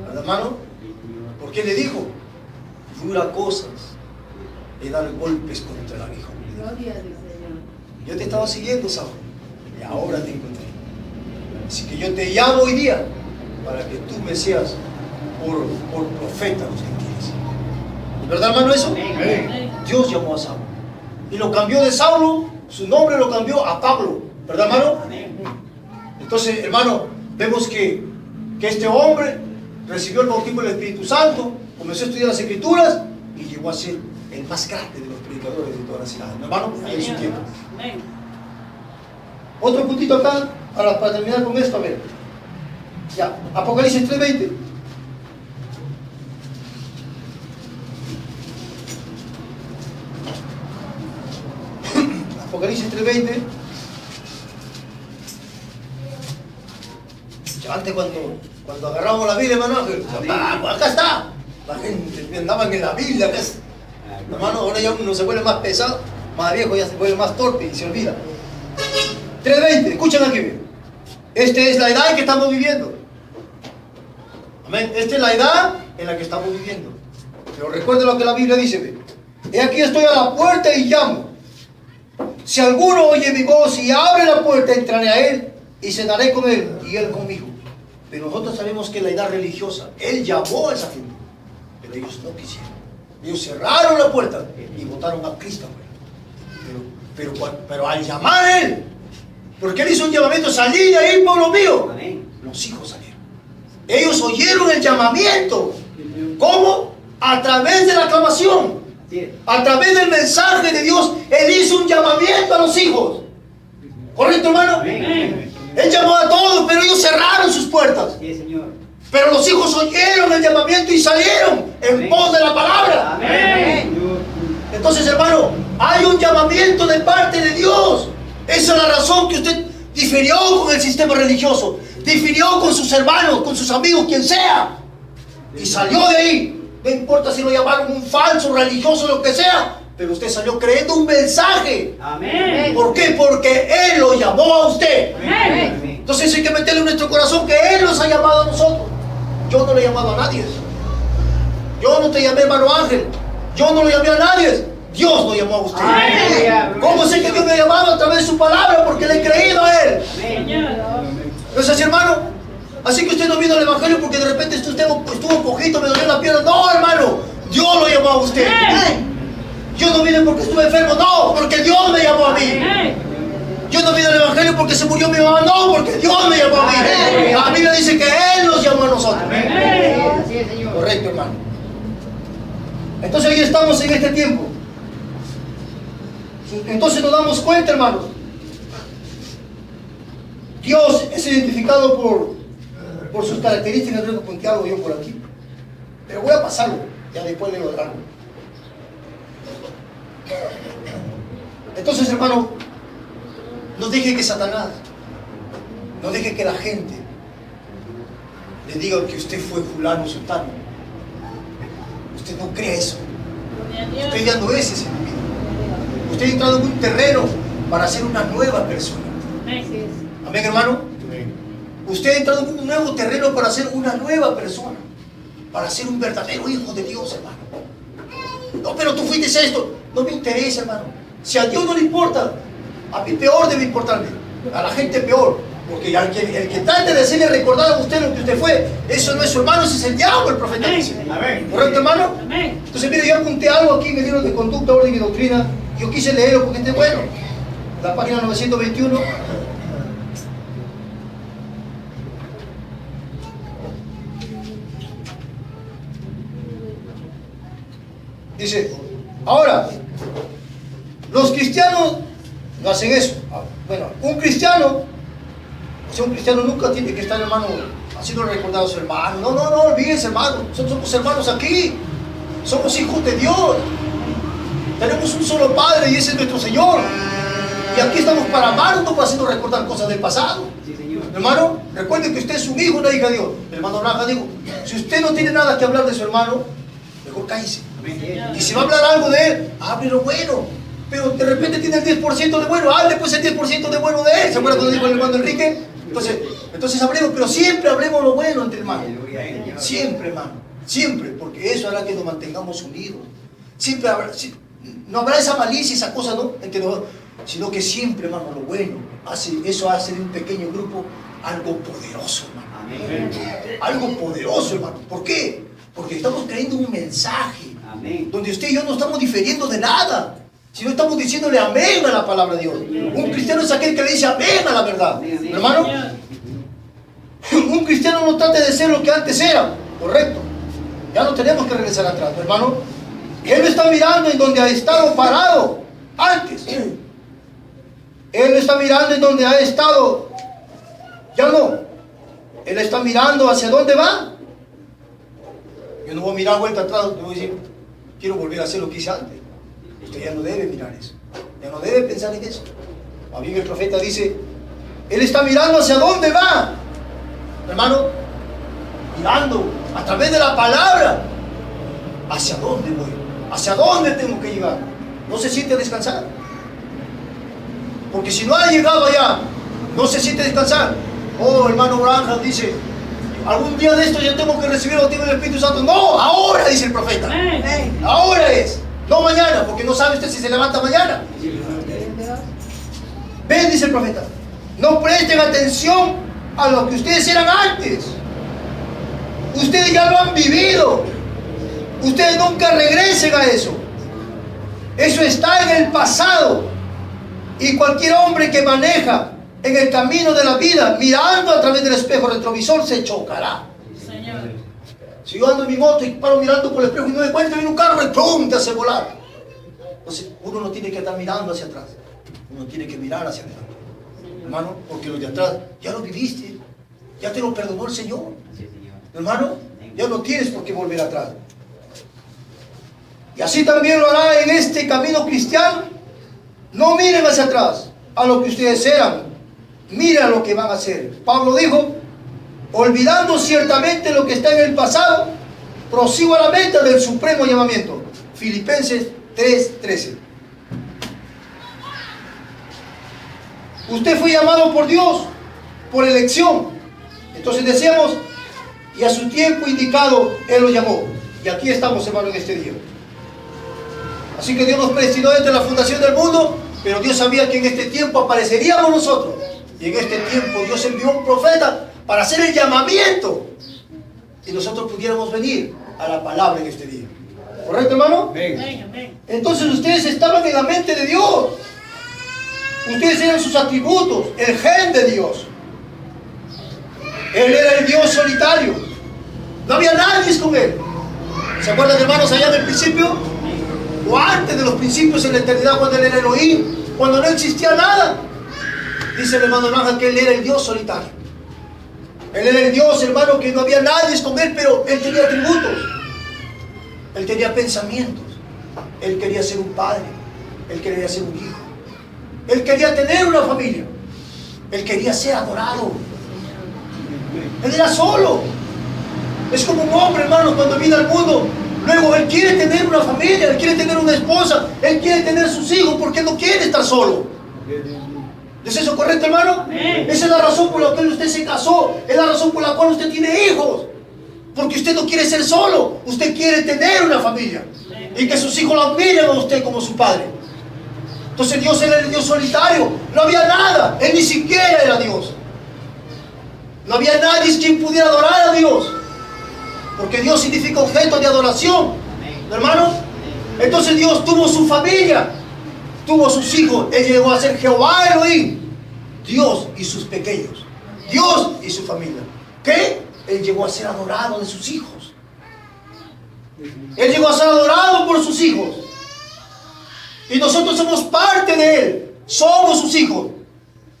¿Verdad, hermano? Porque le dijo, dura cosas y dar golpes contra el aguijón. Yo te estaba siguiendo, Saulo, y ahora te encontré. Así que yo te llamo hoy día para que tú me seas por profeta los gentiles. ¿Es verdad, hermano, eso? Amén. Dios llamó a Saulo y lo cambió de Saulo, su nombre lo cambió a Pablo. ¿Verdad, hermano? Entonces, hermano, vemos que este hombre recibió el bautismo del Espíritu Santo, comenzó a estudiar las Escrituras y llegó a ser el más grande de los predicadores de toda la ciudad. Hermano, en su tiempo. Amén. Otro puntito acá, para terminar con esto, a ver. Ya, Apocalipsis 3:20. Apocalipsis 3:20. Ya antes cuando agarramos la Biblia, hermano, acá está. La gente andaban en la Biblia, acá está. Hermano, ahora ya uno se vuelve más pesado, más viejo, ya se vuelve más torpe y se olvida. 3:20, escuchen aquí bien. Esta es la edad en que estamos viviendo. Amén. Esta es la edad en la que estamos viviendo. Pero recuerden lo que la Biblia dice. Ve. He aquí estoy a la puerta y llamo. Si alguno oye mi voz y abre la puerta, entraré a él y cenaré con él y él conmigo. Pero nosotros sabemos que la edad religiosa, él llamó a esa gente, pero ellos no quisieron. Ellos cerraron la puerta y votaron a Cristo. Pero al llamar a él, porque él hizo un llamamiento, salí de ahí, pueblo mío. Amén. Los hijos salieron. Ellos oyeron el llamamiento. ¿Cómo? A través de la aclamación. A través del mensaje de Dios, él hizo un llamamiento a los hijos. ¿Correcto, hermano? Amén. Él llamó a todos, pero ellos cerraron sus puertas. Sí, Señor. Pero los hijos oyeron el llamamiento y salieron en Amén. pos de la palabra. Amén. Entonces, hermano, hay un llamamiento de parte de Dios. Esa es la razón que usted difirió con el sistema religioso, difirió con sus hermanos, con sus amigos, quien sea, y salió de ahí. No importa si lo llamaron un falso religioso, lo que sea, pero usted salió creyendo un mensaje. Amén. ¿Por qué? Porque Él lo llamó a usted. Amén. Entonces hay que meterle en nuestro corazón que Él nos ha llamado a nosotros. Yo no le he llamado a nadie. Yo no te llamé, hermano Ángel. Yo no le llamé a nadie. Dios lo llamó a usted. Amén. ¿Cómo sé que Dios me ha llamado? A través de su palabra, porque le he creído a Él. Amén. ¿No es así, hermano? Así que usted no vino al Evangelio porque de repente usted estuvo cojito, me dolió la pierna. No, hermano, Dios lo llamó a usted. Yo no vine porque estuve enfermo, no, porque Dios me llamó a mí. Yo no vine al Evangelio porque se murió mi mamá, no, porque Dios me llamó a mí. La Biblia dice que Él nos llamó a nosotros. Así es, Señor. Correcto, hermano. Entonces ahí estamos en este tiempo. Entonces nos damos cuenta, hermanos. Dios es identificado por sus características. Creo que apunté algo yo por aquí. Pero voy a pasarlo. Ya después leo algo. Entonces, hermano, no deje que Satanás, no deje que la gente le diga que usted fue fulano, sultano. Usted no crea eso. Usted ya no es ese individuo. Usted ha entrado en un terreno para ser una nueva persona. Amén, hermano. Usted ha entrado en un nuevo terreno para ser una nueva persona, para ser un verdadero hijo de Dios, hermano. No, pero tú fuiste esto. No me interesa, hermano. Si a Dios no le importa, a mí peor debe importarme. A la gente peor. Porque el que trate de hacerle recordar a usted lo que usted fue, eso no es su hermano, ese es el diablo, el profeta dice. Amén. ¿Correcto, hermano? Amén. Entonces, mire, yo apunté algo aquí en el libro de Conducta, Orden y Doctrina. Yo quise leerlo porque este es bueno. La página 921. Dice, ahora, los cristianos no hacen eso. Bueno, un cristiano nunca tiene que estar, hermano, haciendo recordar a su hermano. No, olvídense, hermano. Somos hermanos aquí. Somos hijos de Dios. Tenemos un solo Padre y ese es nuestro Señor. Y aquí estamos para amar, no para haciendo recordar cosas del pasado. Sí, Señor. Hermano, recuerde que usted es un hijo, una hija de Dios. El hermano Raja dijo, si usted no tiene nada que hablar de su hermano, mejor cállese. Amén. Y si va a hablar algo de él, hable lo bueno. Pero de repente tiene el 10% de bueno, hable pues el 10% de bueno de él. ¿Se acuerdan cuando dijo el hermano Enrique? Entonces hablemos, pero siempre hablemos lo bueno entre hermanos. Siempre, hermano. Siempre, porque eso hará que nos mantengamos unidos. Siempre habrá, no habrá esa malicia, esa cosa, ¿no? Sino que siempre, hermano, lo bueno. Eso hace de un pequeño grupo algo poderoso, hermano. Amén. Algo poderoso, hermano. ¿Por qué? Porque estamos creyendo un mensaje. Amén. Donde usted y yo no estamos diferiendo de nada, sino estamos diciéndole amén a la palabra de Dios. Un cristiano es aquel que le dice amén a la verdad. Hermano, un cristiano no trata de ser lo que antes era. Correcto. Ya no tenemos que regresar atrás, hermano. Él no está mirando en donde ha estado parado antes. Él no está mirando en donde ha estado. Ya no. Él está mirando hacia dónde va. Yo no voy a mirar vuelta atrás. Yo voy a decir, quiero volver a hacer lo que hice antes. Usted ya no debe mirar eso. Ya no debe pensar en eso. Más bien el profeta dice, él está mirando hacia dónde va. Hermano, mirando a través de la palabra. ¿Hacia dónde voy? ¿Hacia dónde tengo que llegar? ¿No se siente descansar? Porque si no ha llegado allá, no se siente descansar. Oh, hermano Branham dice, algún día de esto yo tengo que recibir el bautismo del Espíritu Santo. No, ahora, dice el profeta. Ahora es, no mañana, porque no sabe usted si se levanta mañana. Ven, dice el profeta, no presten atención a lo que ustedes eran antes. Ustedes ya lo han vivido. Ustedes nunca regresen a eso. Eso está en el pasado. Y cualquier hombre que maneja en el camino de la vida, mirando a través del espejo retrovisor, se chocará. Señor. Si yo ando en mi moto y paro mirando por el espejo y no me cuenta, viene un carro y ¡pum!, te hace volar. Entonces, uno no tiene que estar mirando hacia atrás. Uno tiene que mirar hacia adelante. Hermano, porque los de atrás, ya lo viviste. Ya te lo perdonó el Señor. Hermano, ya no tienes por qué volver atrás. Y así también lo hará en este camino cristiano. No miren hacia atrás a lo que ustedes eran. Miren a lo que van a hacer. Pablo dijo, olvidando ciertamente lo que está en el pasado, prosigo a la meta del supremo llamamiento. Filipenses 3:13. Usted fue llamado por Dios, por elección. Entonces decíamos, y a su tiempo indicado, Él lo llamó. Y aquí estamos, hermano, en este día. Así que Dios nos predestinó desde la fundación del mundo, pero Dios sabía que en este tiempo apareceríamos nosotros. Y en este tiempo Dios envió un profeta para hacer el llamamiento. Y nosotros pudiéramos venir a la palabra en este día. ¿Correcto, hermano? Amén. Entonces ustedes estaban en la mente de Dios. Ustedes eran sus atributos, el gen de Dios. Él era el Dios solitario. No había nadie con Él. ¿Se acuerdan, hermanos, allá del principio? O antes de los principios en la eternidad, cuando Él era Elohim, cuando no existía nada. Dice el hermano Branham que Él era el Dios solitario. Él era el Dios, hermano, que no había nadie con Él, pero Él tenía atributos. Él tenía pensamientos. Él quería ser un padre. Él quería ser un hijo. Él quería tener una familia. Él quería ser adorado. Él era solo. Es como un hombre, hermano, cuando viene al mundo. Luego él quiere tener una familia, él quiere tener una esposa, él quiere tener sus hijos porque no quiere estar solo. ¿Es eso correcto, hermano? Amén. Esa es la razón por la cual usted se casó. Es la razón por la cual usted tiene hijos. Porque usted no quiere ser solo. Usted quiere tener una familia. Y que sus hijos lo admiren a usted como su padre. Entonces Dios era el Dios solitario. No había nada. Él ni siquiera era Dios. No había nadie quien pudiera adorar a Dios. Porque Dios significa objeto de adoración. Hermano. Entonces Dios tuvo su familia. Tuvo sus hijos. Él llegó a ser Jehová Elohim. Dios y sus pequeños. Dios y su familia. ¿Qué? Él llegó a ser adorado de sus hijos. Él llegó a ser adorado por sus hijos. Y nosotros somos parte de Él. Somos sus hijos.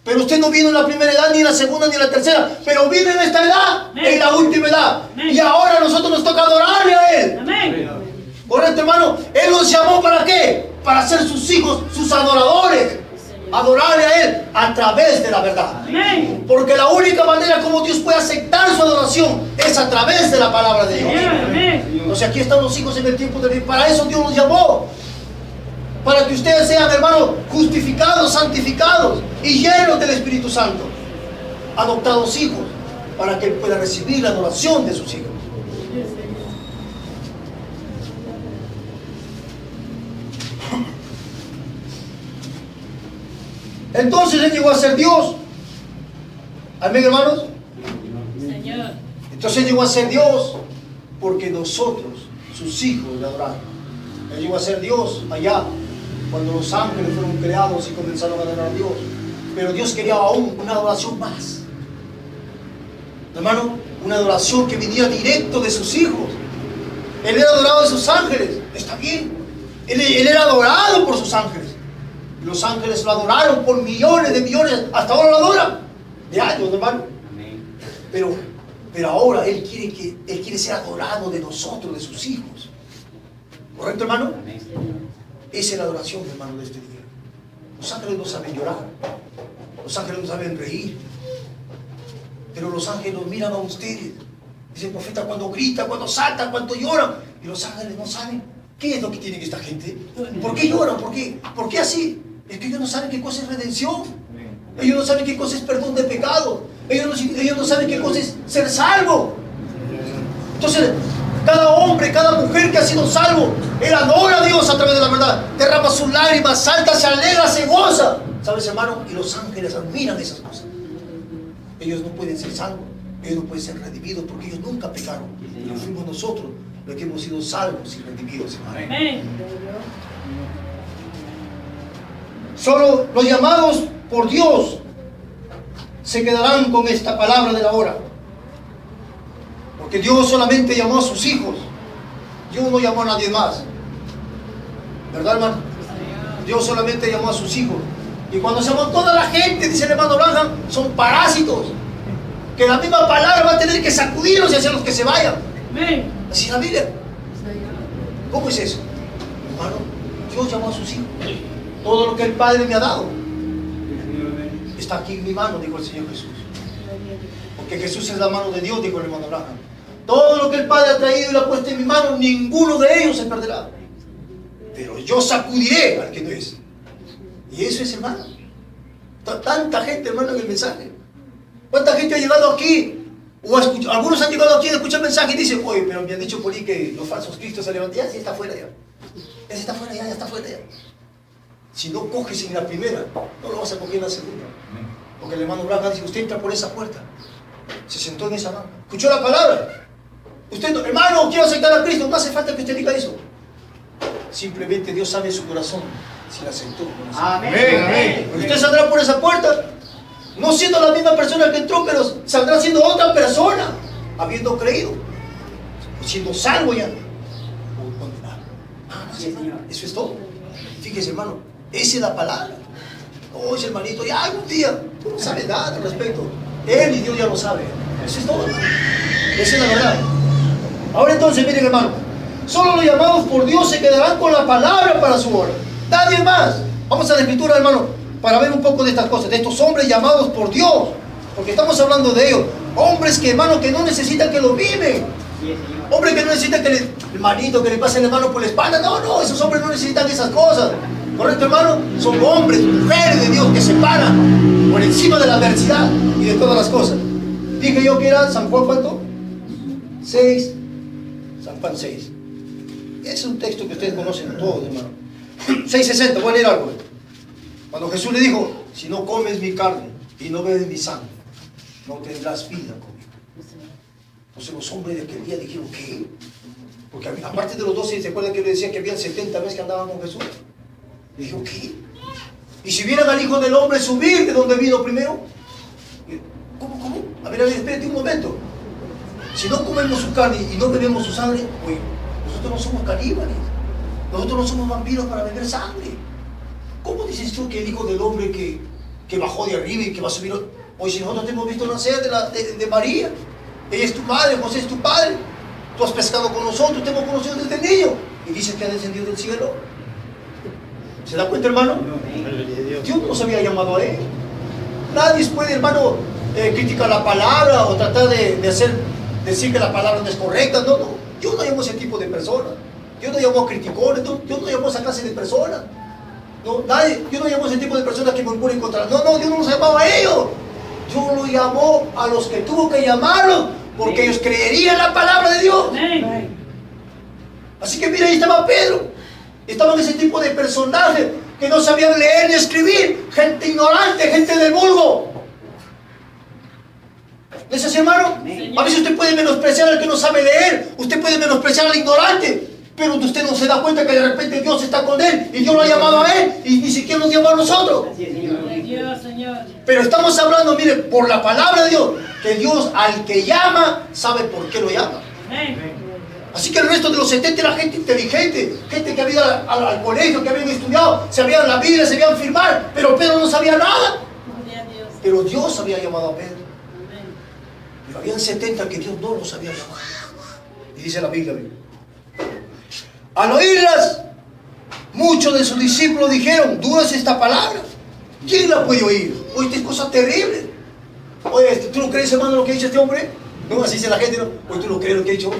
Pero usted no vino en la primera edad, ni en la segunda, ni en la tercera. Pero vino en esta edad, en la última edad. Y ahora a nosotros nos toca adorarle a Él. Amén. Correcto, hermano. Él nos llamó ¿para qué? Para ser sus hijos, sus adoradores. Adorarle a Él a través de la verdad. Amén. Porque la única manera como Dios puede aceptar su adoración es a través de la palabra de Dios. Amén. Entonces aquí están los hijos en el tiempo de vivir. Para eso Dios los llamó. Para que ustedes sean, hermanos, justificados, santificados y llenos del Espíritu Santo. Adoptados hijos, para que Él pueda recibir la adoración de sus hijos. Entonces Él llegó a ser Dios. Amén, hermanos. Señor. Entonces Él llegó a ser Dios porque nosotros, sus hijos, le adoramos. Él llegó a ser Dios allá cuando los ángeles fueron creados y comenzaron a adorar a Dios. Pero Dios quería aún una adoración más. Hermano, una adoración que viniera directo de sus hijos. Él era adorado de sus ángeles. Está bien. Él era adorado por sus ángeles. Los ángeles lo adoraron por millones de millones. Hasta ahora lo adoran. De años, hermano. Pero ahora Él quiere ser adorado de nosotros, de sus hijos. ¿Correcto, hermano? Esa es la adoración, hermano, de este día. Los ángeles no saben llorar. Los ángeles no saben reír. Pero los ángeles los miran a ustedes. Dice el profeta, cuando grita, cuando salta, cuando llora. Y los ángeles no saben qué es lo que tiene esta gente. ¿Por qué lloran? ¿Por qué así? Es que ellos no saben qué cosa es redención. Ellos no saben qué cosa es perdón de pecado. Ellos no saben qué cosa es ser salvo. Entonces, cada hombre, cada mujer que ha sido salvo, él adora a Dios a través de la verdad. Derrama sus lágrimas, salta, se alegra, se goza. ¿Sabes, hermano? Y los ángeles admiran esas cosas. Ellos no pueden ser salvos. Ellos no pueden ser redimidos porque ellos nunca pecaron. Pero fuimos nosotros los que hemos sido salvos y redimidos, hermano. Amén. Solo los llamados por Dios se quedarán con esta palabra de la hora. Porque Dios solamente llamó a sus hijos. Dios no llamó a nadie más. ¿Verdad, hermano? Dios solamente llamó a sus hijos. Y cuando se llamó toda la gente, dice el hermano Branham, son parásitos. Que la misma palabra va a tener que sacudirlos y hacerlos que se vayan. Amén. Así es la Biblia. ¿Cómo es eso? Hermano, Dios llamó a sus hijos. Todo lo que el Padre me ha dado está aquí en mi mano, dijo el Señor Jesús. Porque Jesús es la mano de Dios, dijo el hermano Branham. Todo lo que el Padre ha traído y lo ha puesto en mi mano, ninguno de ellos se perderá. Pero yo sacudiré al que no es. Y eso es, hermano. Tanta gente, hermano, en el mensaje. ¿Cuánta gente ha llegado aquí? O algunos han llegado aquí a escuchar el mensaje y dicen, oye, pero me han dicho por ahí que los falsos cristos se levantan. Ya, sí está fuera ya. Ya está fuera ya, ya está fuera ya. Si no coges en la primera, no lo vas a coger en la segunda. Porque el hermano Branham dice, usted entra por esa puerta. Se sentó en esa banca. Escuchó la palabra. Usted, hermano, quiero aceptar a Cristo. No hace falta que usted diga eso. Simplemente Dios sabe su corazón si la aceptó. Amén. Amén. Usted saldrá por esa puerta, no siendo la misma persona que entró, pero saldrá siendo otra persona, habiendo creído, siendo salvo ya. O condenado. Eso es todo. Fíjese, hermano, esa es la palabra. Oye, hermanito, ya algún día, tú no sabes nada al respecto. Él y Dios ya lo sabe. Eso es todo, hermano. Esa es la verdad. Ahora entonces, miren, hermano, solo los llamados por Dios se quedarán con la palabra para su obra. Nadie más. Vamos a la escritura, hermano, para ver un poco de estas cosas, de estos hombres llamados por Dios. Porque estamos hablando de ellos. Hombres que, hermano, que no necesitan que lo viven. Hombres que no necesitan que el hermanito, que le pasen la mano por la espalda. No, esos hombres no necesitan esas cosas. ¿Correcto, hermano? Son hombres, mujeres de Dios que se paran por encima de la adversidad y de todas las cosas. Dije yo que era San Juan, ¿cuánto? 6. San Juan 6. Es un texto que ustedes conocen todos, hermano. 6:60, voy a leer algo. Cuando Jesús le dijo, si no comes mi carne y no bebes mi sangre, no tendrás vida conmigo. Entonces los hombres de aquel día dijeron, ¿qué? Porque aparte de los 12, ¿se acuerdan que le decía que habían 70 veces que andaban con Jesús? Le dijo, ¿qué? Y si vieran al Hijo del Hombre subir de donde vino primero, ¿cómo? A ver, espérate un momento. Si no comemos su carne y no bebemos su sangre, oye, nosotros no somos caníbales. Nosotros no somos vampiros para beber sangre. ¿Cómo dices tú que el Hijo del Hombre que bajó de arriba y que va a subir? Oye, si nosotros te hemos visto nacer de María, ella es tu madre, José es tu padre, tú has pescado con nosotros, te hemos conocido desde niño, y dices que ha descendido del cielo. ¿Se da cuenta, hermano? Dios no nos había llamado a él. Nadie puede, hermano, criticar la palabra o tratar de decir que la palabra no es correcta. No. Dios no llamó a ese tipo de personas. Dios no llamó a criticones. Dios no llamó a esa clase de personas. No, nadie, Dios no llamó a ese tipo de personas que murmuran contra. No, Dios no los llamaba a ellos. Dios los llamó a los que tuvo que llamarlos, porque ellos creerían la palabra de Dios. Así que mira, ahí estaba Pedro. Estaban ese tipo de personajes que no sabían leer ni escribir. Gente ignorante, gente del vulgo. ¿No es así, hermano? A veces usted puede menospreciar al que no sabe leer. Usted puede menospreciar al ignorante. Pero usted no se da cuenta que de repente Dios está con él. Y Dios lo ha llamado a él. Y ni siquiera nos llamó a nosotros. Dios, Señor. Pero estamos hablando, mire, por la palabra de Dios. Que Dios al que llama, sabe por qué lo llama. Así que el resto de los 70 era gente inteligente. Gente que había ido al colegio, que habían estudiado. Sabían la Biblia, sabían firmar. Pero Pedro no sabía nada. Pero Dios había llamado a Pedro. Pero habían 70 que Dios no los había llamado. Y dice la Biblia. Al oírlas, muchos de sus discípulos dijeron: dura es esta palabra. ¿Quién la puede oír? Oye, esta es cosa terrible. Oye, ¿tú no crees, hermano, lo que ha dicho este hombre? No, así dice la gente, ¿no? Oye, ¿tú no crees lo que ha dicho?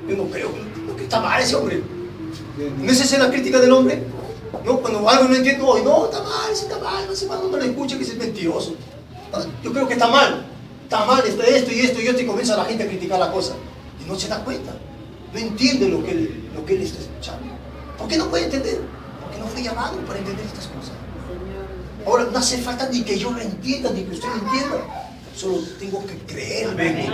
Yo no creo, que está mal ese hombre. ¿No es esa la crítica del hombre? No, cuando algo no entiendo, oye, no, está mal, ese hermano no le escucha, que es mentiroso. Yo creo que está mal, esto y esto, y comienza la gente a criticar la cosa. Y no se da cuenta, no entiende lo que él está escuchando. ¿Por qué no puede entender? Porque no fue llamado para entender estas cosas. Ahora no hace falta ni que yo lo entienda, ni que usted lo entienda. Solo tengo que creerle.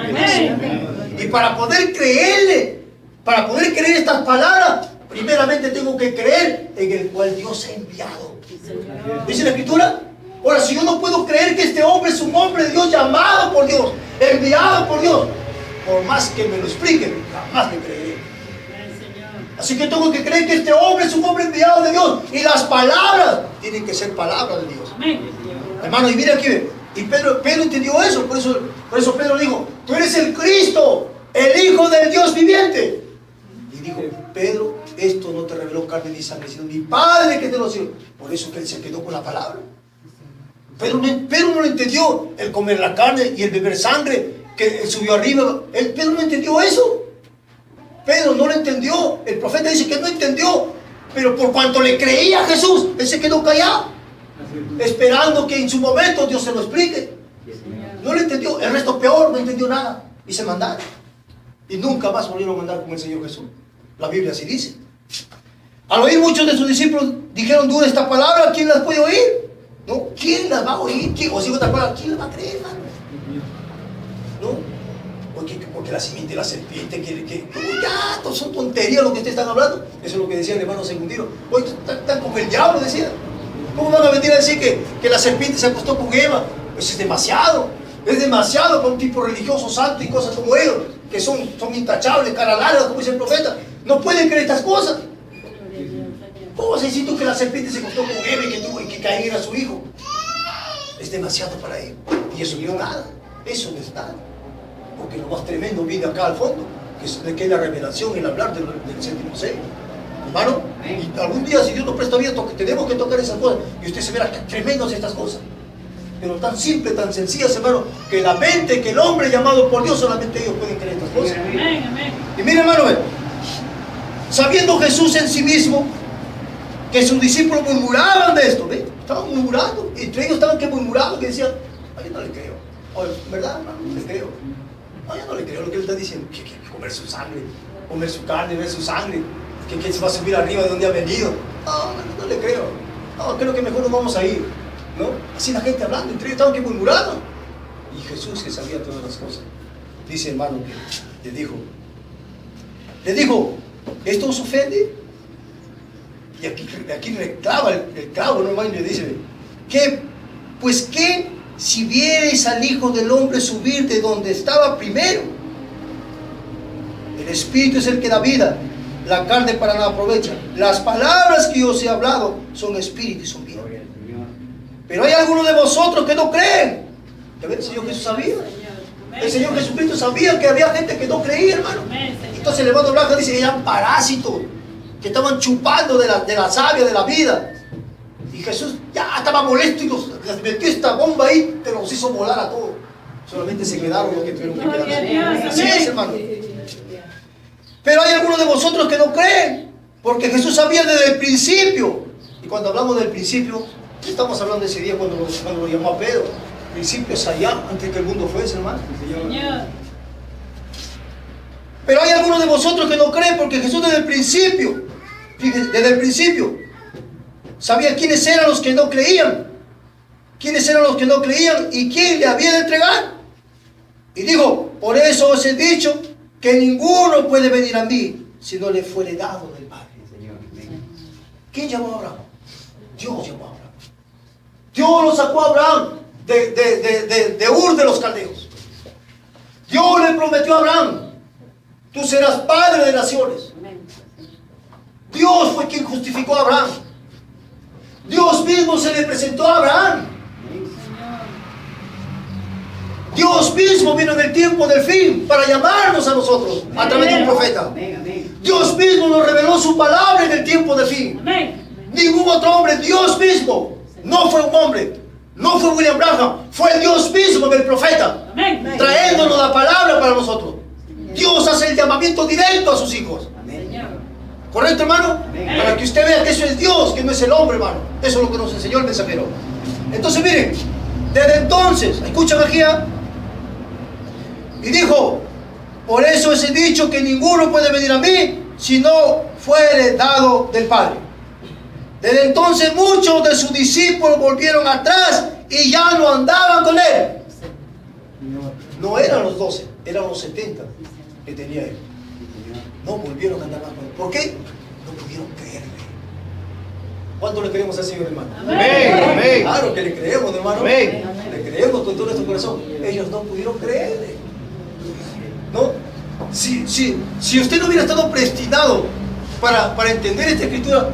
Y para poder creerle, para poder creer estas palabras, primeramente tengo que creer en el cual Dios ha enviado. ¿Dice la Escritura? Ahora, si yo no puedo creer que este hombre es un hombre de Dios, llamado por Dios, enviado por Dios, por más que me lo expliquen, jamás le creeré. Así que tengo que creer que este hombre es un hombre enviado de Dios. Y las palabras tienen que ser palabras de Dios. Hermano, y mira aquí, y Pedro entendió eso. Por eso Pedro dijo: tú eres el Cristo, el Hijo del Dios viviente. Y dijo: Pedro, esto no te reveló carne ni sangre, sino mi Padre que te lo dio. Por eso que él se quedó con la palabra. Pedro no lo entendió, el comer la carne y el beber sangre, que él subió arriba. Pedro no entendió eso. Pedro no lo entendió. El profeta dice que no entendió. Pero por cuanto le creía a Jesús, él se quedó callado, esperando que en su momento Dios se lo explique. No lo entendió. El resto peor, no entendió nada. Y se mandaron. Y nunca más volvieron a mandar con el Señor Jesús. La Biblia así dice. Al oír muchos de sus discípulos dijeron: dura esta palabra, ¿quién las puede oír? ¿No? ¿Quién las va a oír? O si otra palabra, ¿quién las va a creer, hermano? ¿No? Porque la simiente de la serpiente, ya, son tonterías lo que ustedes están hablando. Eso es lo que decía el hermano Segundino. Hoy están como el diablo, decía. ¿Cómo van a venir a decir que la serpiente se acostó con Eva? Pues es demasiado para un tipo religioso, santo y cosas como ellos, que son intachables, cara larga, como dice el profeta. No pueden creer estas cosas. ¿Cómo vas a decir tú que la serpiente se acostó con Eva y que Caín era su hijo? Es demasiado para él. Y eso no es nada. Eso no es nada. Porque lo más tremendo viene acá al fondo, que es la revelación, el hablar del séptimo sello. Hermano, y algún día, si Dios nos presta vida, tenemos que tocar esas cosas. Y usted se verá que tremendas estas cosas. Pero tan simples, tan sencillas, hermano, que la mente, que el hombre llamado por Dios, solamente ellos pueden creer estas cosas. Y mire, hermano, sabiendo Jesús en sí mismo que sus discípulos murmuraban de esto, ¿ve? Estaban murmurando. Entre ellos estaban que murmuraban, que decían: ay, yo no le creo. Oye, ¿verdad, hermano? No le creo. No, yo no le creo lo que él está diciendo. Que comer su sangre, comer su carne, ver su sangre, que se va a subir arriba de donde ha venido. No le creo. No, creo que mejor nos vamos a ir, ¿no? Así la gente hablando, entre ellos estaban que murmuraban. Y Jesús, que sabía todas las cosas, dice, hermano, que le dijo: ¿esto os ofende? Y aquí le clava el clavo, ¿no, hermano? Y le dice: pues qué si viereis al Hijo del Hombre subir de donde estaba primero. El Espíritu es el que da vida, la carne para nada aprovecha. Las palabras que yo os he hablado son espíritu y son vida. Pero hay algunos de vosotros que no creen. El Señor Jesús sabía. El Señor Jesucristo sabía que había gente que no creía, hermano. Entonces el hermano Blanca dice que eran parásitos, que estaban chupando de la savia de la vida. Y Jesús ya estaba molesto y les metió esta bomba ahí, pero los hizo volar a todos. Solamente se quedaron los que tuvieron que quedar. Así es, hermano. Pero hay algunos de vosotros que no creen, porque Jesús sabía desde el principio. Y cuando hablamos del principio, estamos hablando de ese día cuando lo llamó a Pedro. El principio es allá, antes que el mundo fuese, hermano. Señor. Pero hay algunos de vosotros que no creen, porque Jesús desde el principio, fíjense, desde el principio, sabía quiénes eran los que no creían. Quiénes eran los que no creían y quién le había de entregar. Y dijo, por eso os he dicho que ninguno puede venir a mí si no le fuere dado del Padre. ¿Quién llamó a Abraham? Dios llamó a Abraham. Dios lo sacó a Abraham de Ur de los Caldeos. Dios le prometió a Abraham, tú serás padre de naciones. Dios fue quien justificó a Abraham. Dios mismo se le presentó a Abraham. Dios mismo vino en el tiempo del fin para llamarnos a nosotros a través de un profeta. Dios mismo nos reveló su palabra en el tiempo del fin. Ningún otro hombre, Dios mismo, no fue un hombre, no fue William Branham, fue Dios mismo en el profeta, trayéndonos la palabra para nosotros. Dios hace el llamamiento directo a sus hijos. ¿Correcto, hermano? Para que usted vea que eso es Dios, que no es el hombre, hermano. Eso es lo que nos enseñó el mensajero. Entonces, miren, desde entonces, escuchan aquí, y dijo, por eso os he dicho que ninguno puede venir a mí si no fuere dado del Padre. Desde entonces muchos de sus discípulos volvieron atrás y ya no andaban con él. No eran los 12, eran los 70 que tenía él. No volvieron a andar más con él. ¿Por qué? No pudieron creerle. ¿Cuánto le creemos al Señor, hermano? Amén. Claro que le creemos, hermano. Amén. Le creemos con todo nuestro corazón. Ellos no pudieron creerle. ¿No? Si usted no hubiera estado predestinado para entender esta escritura,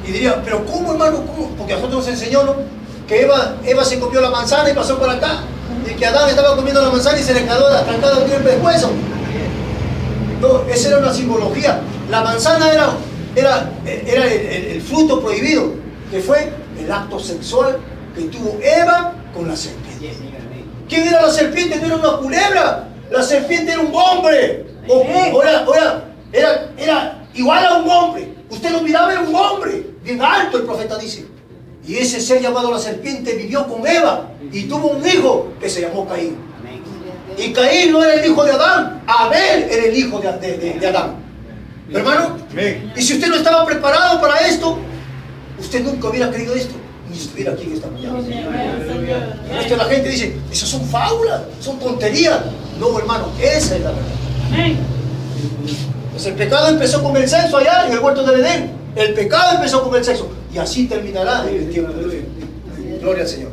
y diría, pero ¿cómo, hermano? ¿Cómo? Porque a nosotros nos enseñó, ¿no?, que Eva se comió la manzana y pasó por acá, y que Adán estaba comiendo la manzana y se le quedó atrancado el tiempo después. No, esa era una simbología. La manzana era el fruto prohibido, que fue el acto sexual que tuvo Eva con la serpiente. ¿Quién era la serpiente? No era una culebra. La serpiente era un hombre. Era igual a un hombre. Usted lo miraba, era un hombre. Bien alto, el profeta dice. Y ese ser llamado la serpiente vivió con Eva y tuvo un hijo que se llamó Caín. Y Caín no era el hijo de Adán. Abel era el hijo de Adán. ¿Hermano? Y si usted no estaba preparado para esto, usted nunca hubiera creído esto, ni estuviera aquí en esta mañana. Pero esto la gente dice, esas son fábulas, son tonterías. No, hermano, esa es la verdad. Pues el pecado empezó con el sexo allá en el huerto del Edén. El pecado empezó con el sexo. Y así terminará en el tiempo del fin. Gloria al Señor.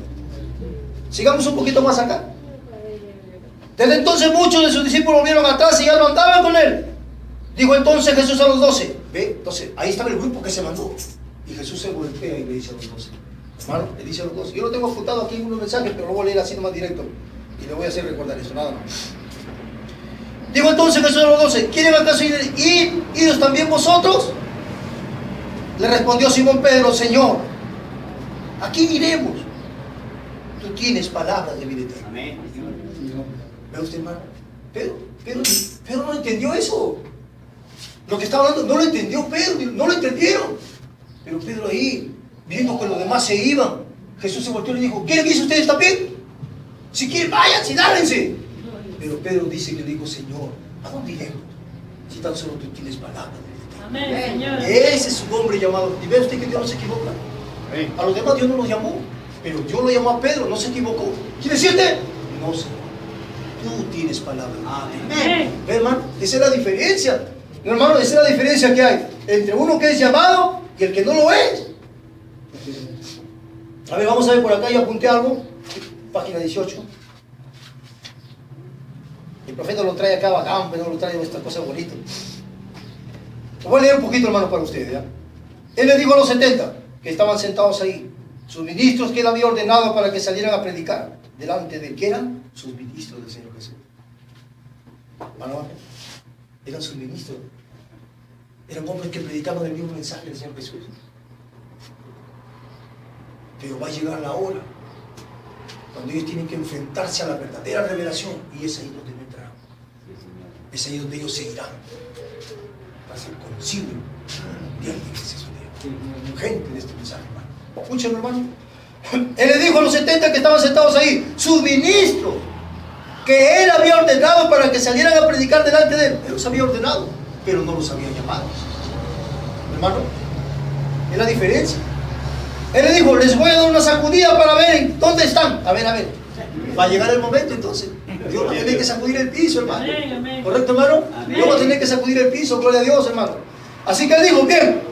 Sigamos un poquito más acá. Desde entonces muchos de sus discípulos volvieron atrás y ya no andaban con él. Dijo entonces Jesús a los 12. ¿Ve? Entonces ahí estaba el grupo que se mandó. Y Jesús se golpea y le dice a los 12. Hermano, le dice a los 12. Yo lo tengo apuntado aquí en unos mensajes, pero lo voy a leer así nomás directo. Y le voy a hacer recordar eso, nada más. Dijo entonces Jesús a los 12. ¿Quieren acaso iros también vosotros? Le respondió Simón Pedro, Señor, ¿a quién iremos? Tú tienes palabras de vida eterna. ¿Ve usted, hermano? Pedro no entendió eso. Lo que estaba hablando no lo entendió Pedro, no lo entendieron. Pero Pedro ahí, viendo que los demás se iban, Jesús se volteó y le dijo, ¿quieren irse ustedes también? Si quieren, váyanse, lárguense. Pero Pedro dice que le dijo, Señor, ¿a dónde iremos? Si tan solo tú tienes palabras de vida eterna. Amén, Señor. Ese es su hombre llamado. Y ve usted que Dios no se equivoca. A los demás Dios no los llamó, pero Dios lo llamó a Pedro, no se equivocó. ¿Quiere decirte? No, Señor. Tú tienes palabra. Amén. ¿Ve, hermano? Esa es la diferencia. Hermano, esa es la diferencia que hay entre uno que es llamado y el que no lo es. A ver, vamos a ver por acá, yo apunté algo. Página 18. El profeta lo trae acá bacán, pero no lo trae estas cosas bonitas. Lo voy a leer un poquito, hermano, para ustedes, ¿ya? Él le dijo a los 70 que estaban sentados ahí, sus ministros que él había ordenado para que salieran a predicar delante de que eran sus ministros del Señor Jesús. Hermano, eran sus ministros. Eran hombres que predicaban el mismo mensaje del Señor Jesús. Pero va a llegar la hora cuando ellos tienen que enfrentarse a la verdadera revelación, y es ahí donde no entrarán. Es ahí donde ellos se irán. para ser conocido de alguien que se sucedió. Gente de este mensaje, hermano. Escuchen, hermano. Él le dijo a los 70 que estaban sentados ahí, sus ministros, que él había ordenado para que salieran a predicar delante de él. Él los había ordenado, pero no los había llamado. Hermano, es la diferencia. Él le dijo, les voy a dar una sacudida para ver dónde están. A ver. Va a llegar el momento entonces. Dios va a tener que sacudir el piso, hermano. ¿Correcto, hermano? Dios va a tener que sacudir el piso, gloria a Dios, hermano. Así que él dijo, bien,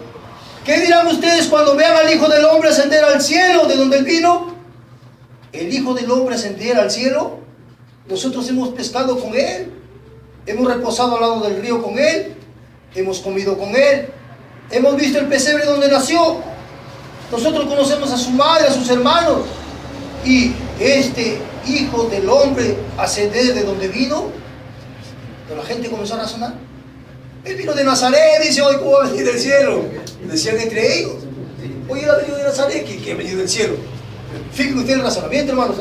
¿qué dirán ustedes cuando vean al Hijo del Hombre ascender al cielo de donde él vino? El Hijo del Hombre ascender al cielo. Nosotros hemos pescado con él, hemos reposado al lado del río con él, hemos comido con él, hemos visto el pesebre donde nació. Nosotros conocemos a su madre, a sus hermanos. Y este Hijo del Hombre ascender de donde vino. Pero la gente comenzó a razonar. Él vino de Nazaret, dice, hoy ¿cómo va a venir del cielo? Decían entre ellos, hoy él ha venido de Nazaret, que ha venido del cielo. Fíjense ustedes el razonamiento, hermanos.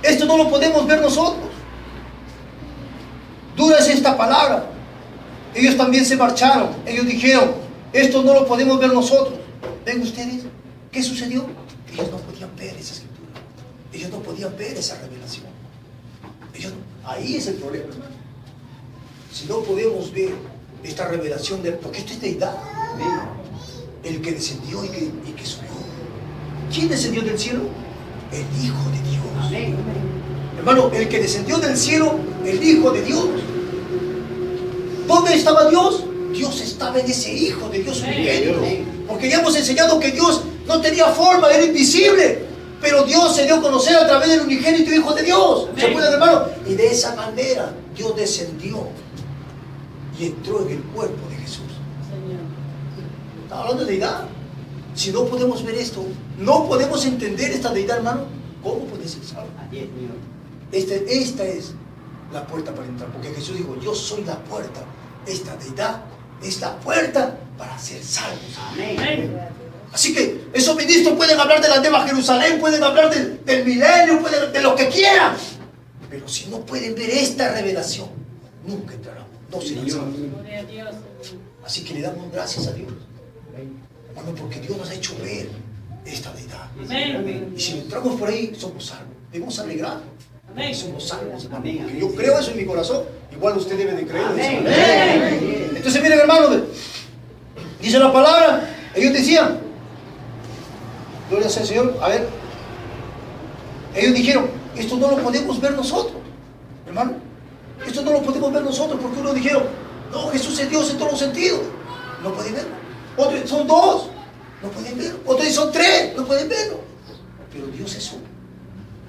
Esto no lo podemos ver nosotros. Dura es esta palabra. Ellos también se marcharon. Ellos dijeron, esto no lo podemos ver nosotros. ¿Ven ustedes qué sucedió? Ellos no podían ver esa escritura. Ellos no podían ver esa revelación. Ahí es el problema, hermano. Si no podemos ver esta revelación, porque esto es deidad. El que descendió y que subió. ¿Quién descendió del cielo? El Hijo de Dios. Amén. Hermano, el que descendió del cielo, el Hijo de Dios. ¿Dónde estaba Dios? Dios estaba en ese Hijo de Dios unigénito. Porque ya hemos enseñado que Dios no tenía forma, era invisible. Pero Dios se dio a conocer a través del unigénito Hijo de Dios. ¿Se acuerdan, hermano? Y de esa manera Dios descendió y entró en el cuerpo de Jesús. Estamos hablando de deidad. Si no podemos ver esto, no podemos entender esta deidad, hermano, ¿cómo puede ser salvo? Esta es la puerta para entrar, porque Jesús dijo, yo soy la puerta. Esta deidad es la puerta para ser salvos. Amén. Así que esos ministros pueden hablar de la Nueva Jerusalén, pueden hablar del milenio, pueden de lo que quieran, pero si no pueden ver esta revelación, nunca entrarán, no serán salvos. Así que le damos gracias a Dios, hermano, porque Dios nos ha hecho ver esta deidad. Amén. Y si entramos por ahí, somos salvos. Debemos alegrar. Amén. Somos salvos, hermano. Porque yo creo eso en mi corazón. Igual usted debe de creer eso. Amén. Entonces miren, hermano, dice la palabra, ellos decían, gloria sea al Señor, a ver, ellos dijeron, esto no lo podemos ver nosotros, hermano. Esto no lo podemos ver nosotros, porque unos dijeron, no, Jesús es Dios en todos los sentidos. No pueden verlo. Otros son dos, no pueden verlo. Otros son tres, no pueden verlo. Pero Dios es uno,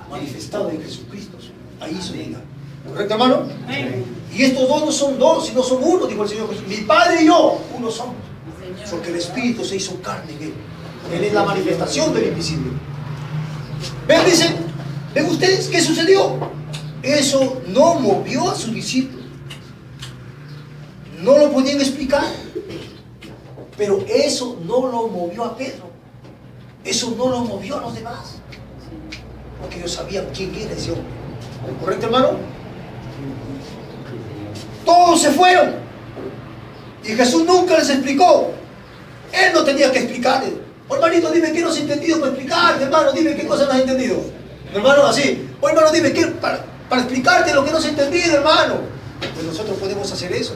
manifestado en Jesucristo. Ahí se diga. ¿Correcto, hermano? Amén. Y estos dos no son dos, sino son uno, dijo el Señor Jesús. Mi Padre y yo, uno somos. Porque el Espíritu se hizo carne en él. Él es la manifestación del invisible. ¿Ven? Dicen, ¿ven ustedes qué sucedió? Eso no movió a sus discípulos. No lo podían explicar. Pero eso no lo movió a Pedro. Eso no lo movió a los demás. Porque ellos sabían quién era ese hombre. ¿Correcto, hermano? Todos se fueron. Y Jesús nunca les explicó. Él no tenía que explicarles. Oh, hermanito, dime qué no has entendido para explicarte, hermano. Dime qué cosa no has entendido. Hermano, así. Oh, hermano, dime qué para explicarte lo que no has entendido, hermano. Pues nosotros podemos hacer eso.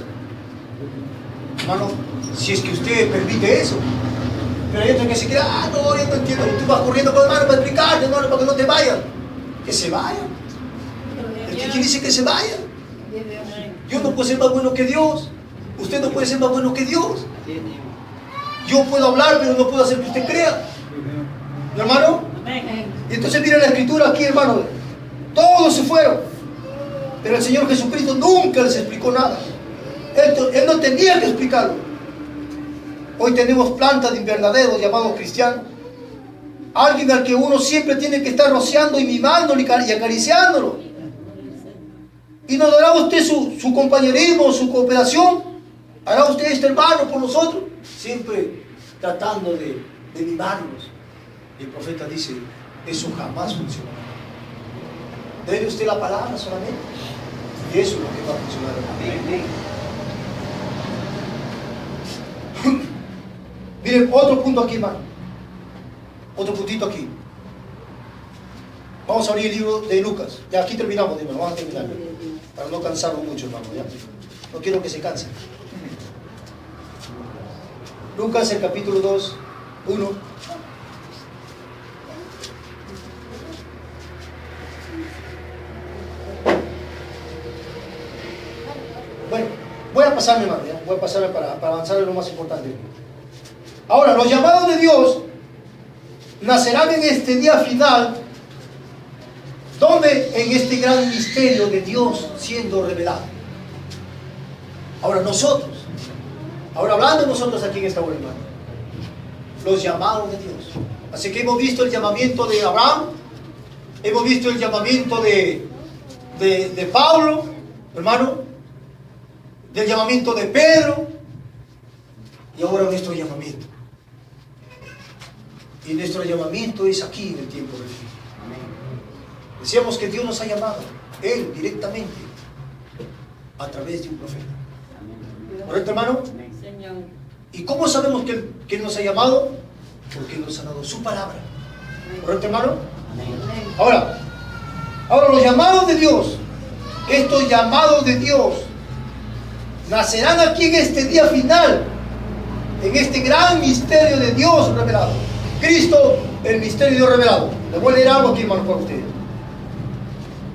Hermano, si es que usted permite eso. Pero hay otros que se queda, no, yo no entiendo. Tú vas corriendo con el hermano para explicarte, hermano, para que no te vayan. Que se vayan. ¿Quién dice que se vayan? Dios no puede ser más bueno que Dios. Usted no puede ser más bueno que Dios. Yo puedo hablar, pero no puedo hacer que usted crea. ¿No, hermano? Y entonces mira la escritura aquí, hermano. Todos se fueron. Pero el Señor Jesucristo nunca les explicó nada. Él no tenía que explicarlo. Hoy tenemos plantas de invernaderos llamados cristianos. Alguien al que uno siempre tiene que estar rociando y mimándolo y acariciándolo. ¿Y nos dará usted su compañerismo, su cooperación? ¿Hará usted este hermano por nosotros? Siempre tratando de mimarnos. Y el profeta dice, eso jamás funcionará. Dele usted la palabra solamente. Y eso es lo que va a funcionar. Amén. Miren, otro punto aquí, hermano. Otro puntito aquí. Vamos a abrir el libro de Lucas. Ya aquí terminamos, hermano. Vamos a terminar. Para no cansarlo mucho, hermano. ¿Ya? No quiero que se cansen. Lucas, el capítulo 2, 1. Bueno, voy a pasarme, hermano. ¿Ya? Voy a pasarme para avanzar en lo más importante. Ahora, los llamados de Dios nacerán en este día final, donde en este gran misterio de Dios siendo revelado. Ahora nosotros, ahora hablando nosotros aquí en esta hora, hermano, los llamados de Dios. Así que hemos visto el llamamiento de Abraham, hemos visto el llamamiento de Pablo, hermano, del llamamiento de Pedro, y ahora nuestro llamamiento. Y nuestro llamamiento es aquí en el tiempo del fin. Decíamos que Dios nos ha llamado, Él directamente, a través de un profeta. ¿Correcto, hermano? Señor. ¿Y cómo sabemos que Él nos ha llamado? Porque Él nos ha dado su palabra. ¿Correcto, hermano? Ahora los llamados de Dios, estos llamados de Dios, nacerán aquí en este día final, en este gran misterio de Dios revelado. Cristo, el misterio de Dios revelado. Les voy a leer algo aquí, hermano, para ustedes.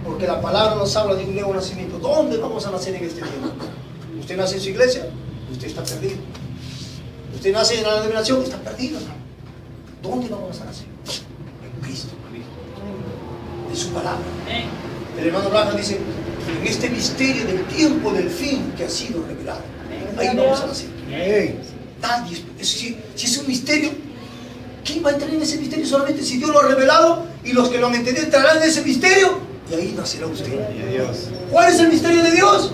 Porque la palabra nos habla de un nuevo nacimiento. ¿Dónde vamos a nacer en este tiempo? Usted nace en su iglesia, usted está perdido. Usted nace en la denominación, está perdido, hermano. ¿Dónde vamos a nacer? En Cristo, en su palabra. El hermano Branham dice, en este misterio del tiempo del fin que ha sido revelado. Ahí vamos a nacer. Nadie, si es un misterio, ¿quién va a entrar en ese misterio? Solamente si Dios lo ha revelado, y los que lo han entendido entrarán en ese misterio, y ahí nacerá usted. ¿Cuál es el misterio de Dios?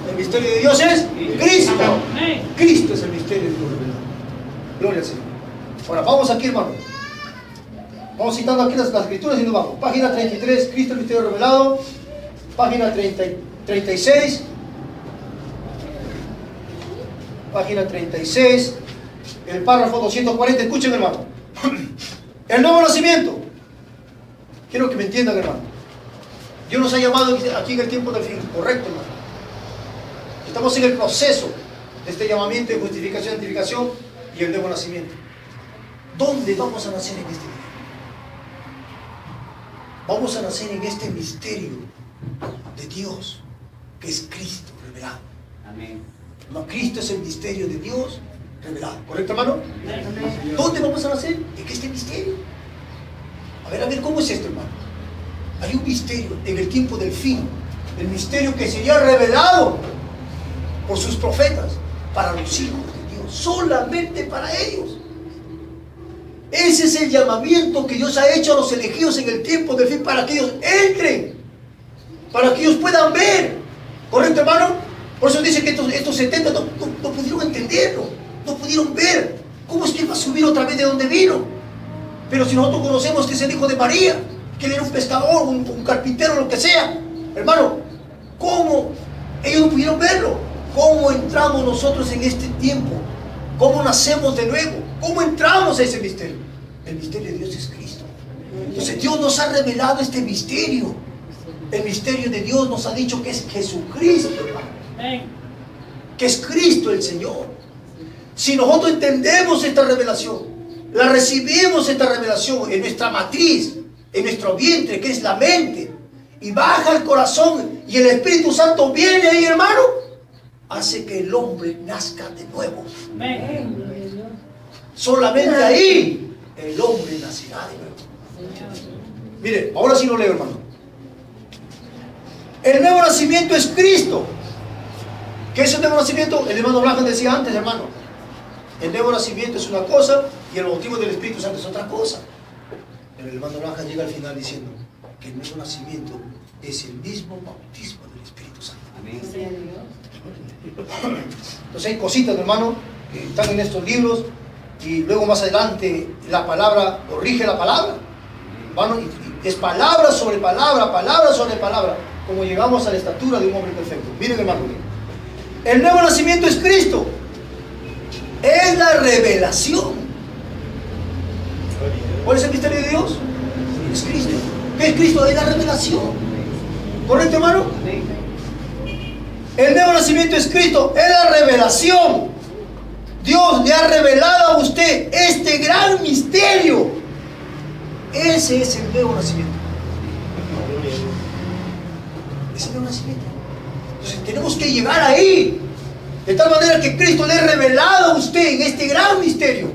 El misterio de Dios es Cristo. Cristo es el misterio de Dios revelado. Gloria al Señor. Ahora vamos aquí, hermano. Vamos citando aquí las escrituras y nos vamos. Página 33, Cristo el misterio revelado. Página 36. Página 36. El párrafo 240. Escuchen, hermano. El nuevo nacimiento. Quiero que me entiendan, hermano. Dios nos ha llamado aquí en el tiempo del fin. Correcto, hermano. Estamos en el proceso de este llamamiento de justificación, santificación y el nuevo nacimiento. ¿Dónde vamos a nacer en este día? Vamos a nacer en este misterio de Dios, que es Cristo revelado. Amén. No, Cristo es el misterio de Dios revelado. ¿Correcto, hermano? ¿Dónde vamos a nacer? En este misterio. A ver, ¿cómo es esto, hermano? Hay un misterio en el tiempo del fin. El misterio que sería revelado por sus profetas para los hijos de Dios. Solamente para ellos. Ese es el llamamiento que Dios ha hecho a los elegidos en el tiempo del fin, para que ellos entren, para que ellos puedan ver. ¿Correcto, hermano? Por eso dice que estos 70 no pudieron entenderlo, no pudieron ver. ¿Cómo es que va a subir otra vez de donde vino? Pero si nosotros conocemos que es el hijo de María, que él era un pescador, un carpintero, lo que sea, hermano, ¿cómo ellos no pudieron verlo? ¿Cómo entramos nosotros en este tiempo? ¿Cómo nacemos de nuevo? ¿Cómo entramos a ese misterio? El misterio de Dios es Cristo. Entonces Dios nos ha revelado este misterio. El misterio de Dios nos ha dicho que es Jesucristo, hermano. Que es Cristo el Señor. Si nosotros entendemos esta revelación, la recibimos esta revelación en nuestra matriz, en nuestro vientre, que es la mente, y baja al corazón, y el Espíritu Santo viene ahí, hermano, hace que el hombre nazca de nuevo. Solamente ahí el hombre nacerá de nuevo. Mire, ahora sí lo leo, hermano. El nuevo nacimiento es Cristo. ¿Qué es el nuevo nacimiento? El hermano Blanco decía antes, hermano. El nuevo nacimiento es una cosa y el bautismo del Espíritu Santo es otra cosa. Pero el hermano Blanco llega al final diciendo que el nuevo nacimiento es el mismo bautismo del Espíritu Santo. Amén. Entonces hay cositas, hermano, que están en estos libros, y luego más adelante la palabra corrige la palabra, hermano, y es palabra sobre palabra, como llegamos a la estatura de un hombre perfecto. Miren, hermano, el nuevo nacimiento es Cristo. es la revelación. ¿Cuál es el misterio de Dios? Es Cristo. ¿Qué es Cristo? Es la revelación. ¿Correcto, hermano? El nuevo nacimiento es Cristo, es la revelación. Dios le ha revelado a usted este gran misterio. Ese es el nuevo nacimiento. Es el nuevo nacimiento. Entonces tenemos que llegar ahí, de tal manera que Cristo le ha revelado a usted en este gran misterio.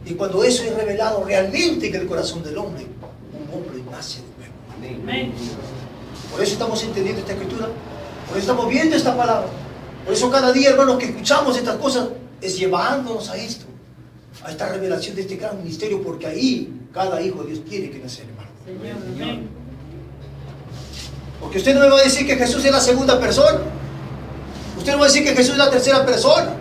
Y cuando eso es revelado realmente en el corazón del hombre, un hombre nace de nuevo. Amén. Por eso estamos entendiendo esta escritura, por eso estamos viendo esta palabra. Por eso cada día, hermanos, que escuchamos estas cosas, es llevándonos a esto, a esta revelación de este gran misterio, porque ahí cada hijo de Dios tiene que nacer, hermano. Señor, amén. Porque usted no me va a decir que Jesús es la segunda persona. Usted no va a decir que Jesús es la tercera persona.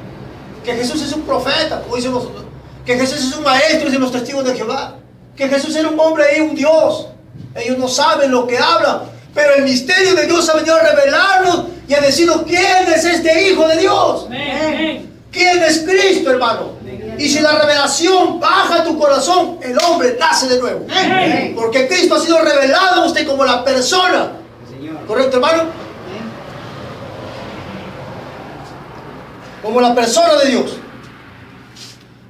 Que Jesús es un profeta, como dicen nosotros. Que Jesús es un maestro, dicen los testigos de Jehová. Que Jesús era un hombre y un Dios. Ellos no saben lo que hablan. Pero el misterio de Dios ha venido a revelarnos y a decirnos quién es este Hijo de Dios. Amén. ¿Quién es Cristo, hermano? Y si la revelación baja a tu corazón, el hombre nace de nuevo. Amén. Porque Cristo ha sido revelado a usted como la persona. ¿Correcto, hermano? Como la persona de Dios.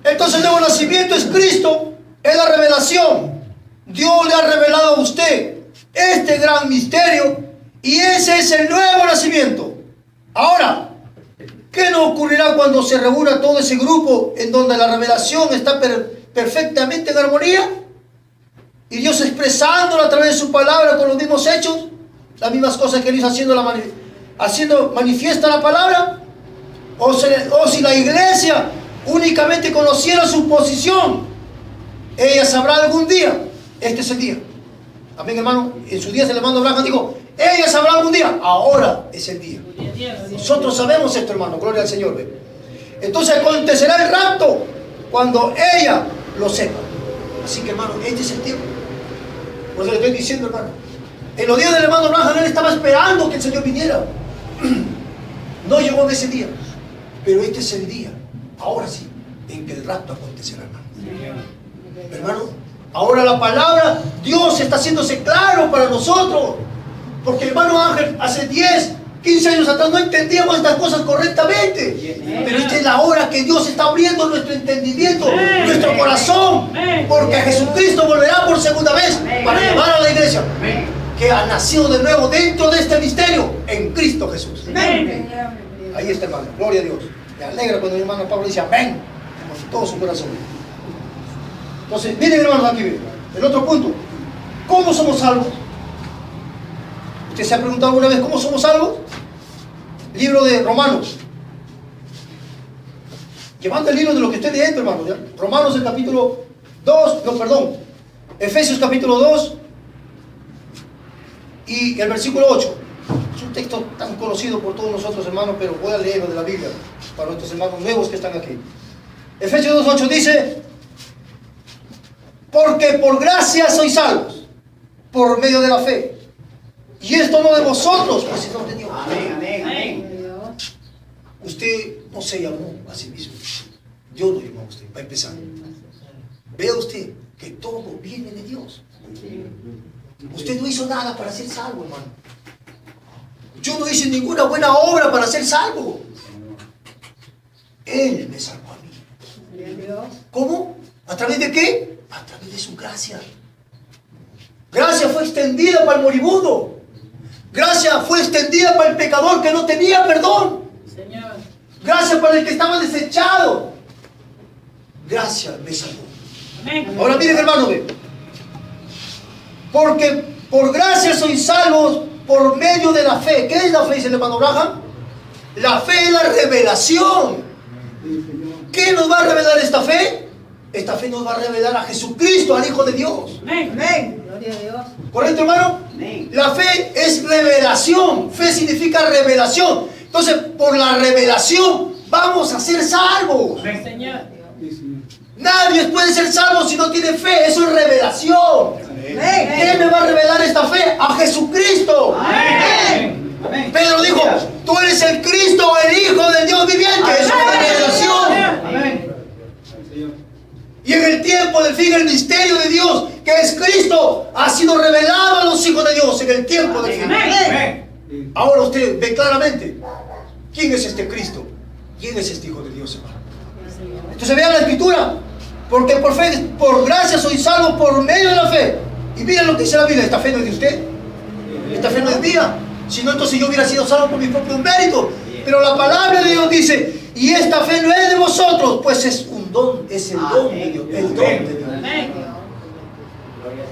Entonces el nuevo nacimiento es Cristo, es la revelación. Dios le ha revelado a usted este gran misterio y ese es el nuevo nacimiento. Ahora, ¿qué nos ocurrirá cuando se reúna todo ese grupo en donde la revelación está perfectamente en armonía? Y Dios expresándolo a través de su palabra con los mismos hechos, las mismas cosas que Él hizo haciendo manifiesta la palabra. O si la iglesia únicamente conociera su posición, ella sabrá algún día, este es el día. Amén, hermano. En su día el hermano Abraham dijo, ella sabrá algún día, ahora es el día. Nosotros sabemos esto, hermano, gloria al Señor. ¿Ve? Entonces acontecerá el rapto cuando ella lo sepa. Así que, hermano, este es el tiempo. Por eso le estoy diciendo, hermano. En los días del hermano Abraham, él estaba esperando que el Señor viniera. No llegó en ese día, pero este es el día, ahora sí, en que el rapto acontecerá, hermano. Hermano, ahora la palabra, Dios está haciéndose claro para nosotros. Porque, hermano Ángel, hace 10, 15 años atrás no entendíamos estas cosas correctamente. Pero esta es la hora que Dios está abriendo nuestro entendimiento, nuestro corazón. Porque Jesucristo volverá por segunda vez para llevar a la iglesia que ha nacido de nuevo dentro de este misterio en Cristo Jesús. Ahí está, hermano. Gloria a Dios. Me alegra cuando mi hermano Pablo dice amén con todo su corazón. Entonces, miren, hermanos, aquí miren. El otro punto. ¿Cómo somos salvos? ¿Usted se ha preguntado alguna vez cómo somos salvos? Libro de Romanos. Llevando el hilo de lo que esté leyendo, hermano. ¿Ya? Romanos, el capítulo 2, no, perdón. Efesios, capítulo 2 y el versículo 8. Es un texto tan conocido por todos nosotros, hermanos, pero voy a leerlo de la Biblia para nuestros hermanos nuevos que están aquí. Efesios 2:8 dice: porque por gracia sois salvos, por medio de la fe. Y esto no de vosotros, pues es don de Dios. Amén, amén, amén. Usted no se llamó a sí mismo. Dios lo llamó a usted, para empezar. Vea usted que todo viene de Dios. Usted no hizo nada para ser salvo, hermano. Yo no hice ninguna buena obra para ser salvo. Él me salvó a mí. ¿Cómo? ¿A través de qué? A través de su gracia. Gracia fue extendida para el moribundo. Gracia fue extendida para el pecador que no tenía perdón. Señor. Gracia para el que estaba desechado. Gracia me salvó. Amén. Ahora miren, hermano, porque por gracia sois salvos por medio de la fe. ¿Qué es la fe? Dice el hermano Abraham. La fe es la revelación. ¿Qué nos va a revelar esta fe? Esta fe nos va a revelar a Jesucristo, al Hijo de Dios. Amén. Amén. Gloria a Dios. ¿Correcto, hermano? Amén. La fe es revelación. Fe significa revelación. Entonces, por la revelación vamos a ser salvos. Señor. Nadie puede ser salvo si no tiene fe. Eso es revelación. Amén. ¿Quién me va a revelar esta fe? A Jesucristo. Amén. Amén. Pedro dijo, tú eres el Cristo, el Hijo del Dios viviente. Es una revelación. Amén. Y en el tiempo del fin, el misterio de Dios, que es Cristo, ha sido revelado a los hijos de Dios en el tiempo del fin. Amén. Ahora usted ve claramente quién es este Cristo, quién es este Hijo de Dios, hermano. Entonces vean la Escritura, porque por fe, por gracia soy salvo por medio de la fe. Y miren lo que dice la Biblia, esta fe no es de usted, esta fe no es mía, si no entonces yo hubiera sido salvo por mis propios méritos. Pero la palabra de Dios dice, y esta fe no es de vosotros, pues es un don, es el don de Dios, el don de Dios.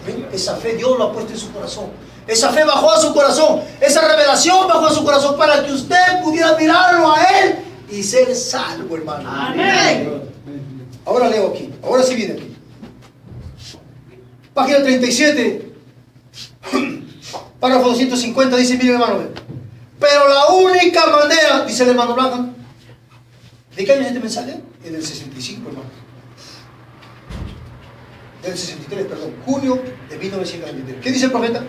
¿Ven? Esa fe Dios lo ha puesto en su corazón. Esa fe bajó a su corazón, esa revelación bajó a su corazón para que usted pudiera mirarlo a Él y ser salvo, hermano. Amén. Ahora leo aquí, ahora sí viene aquí. Página 37, párrafo 250, dice, miren hermano, pero la única manera, dice el hermano Blanca, ¿de qué año es este mensaje? En el 65, hermano. Del 63, perdón, junio de 1923. ¿Qué dice el profeta?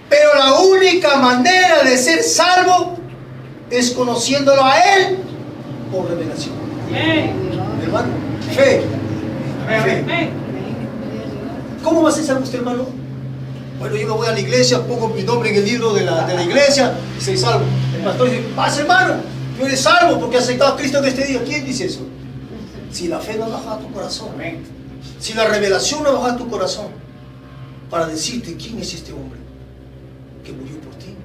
Pero la única manera de ser salvo es conociéndolo a Él por revelación. Hermano, fe. Fe. ¿Cómo va a ser salvo usted, hermano? Bueno, yo me voy a la iglesia, pongo mi nombre en el libro de la iglesia y soy salvo. El pastor dice, paz, hermano, tú eres salvo porque has aceptado a Cristo en este día. ¿Quién dice eso? Si la fe no baja a tu corazón, si la revelación no baja a tu corazón para decirte quién es este hombre que murió por ti,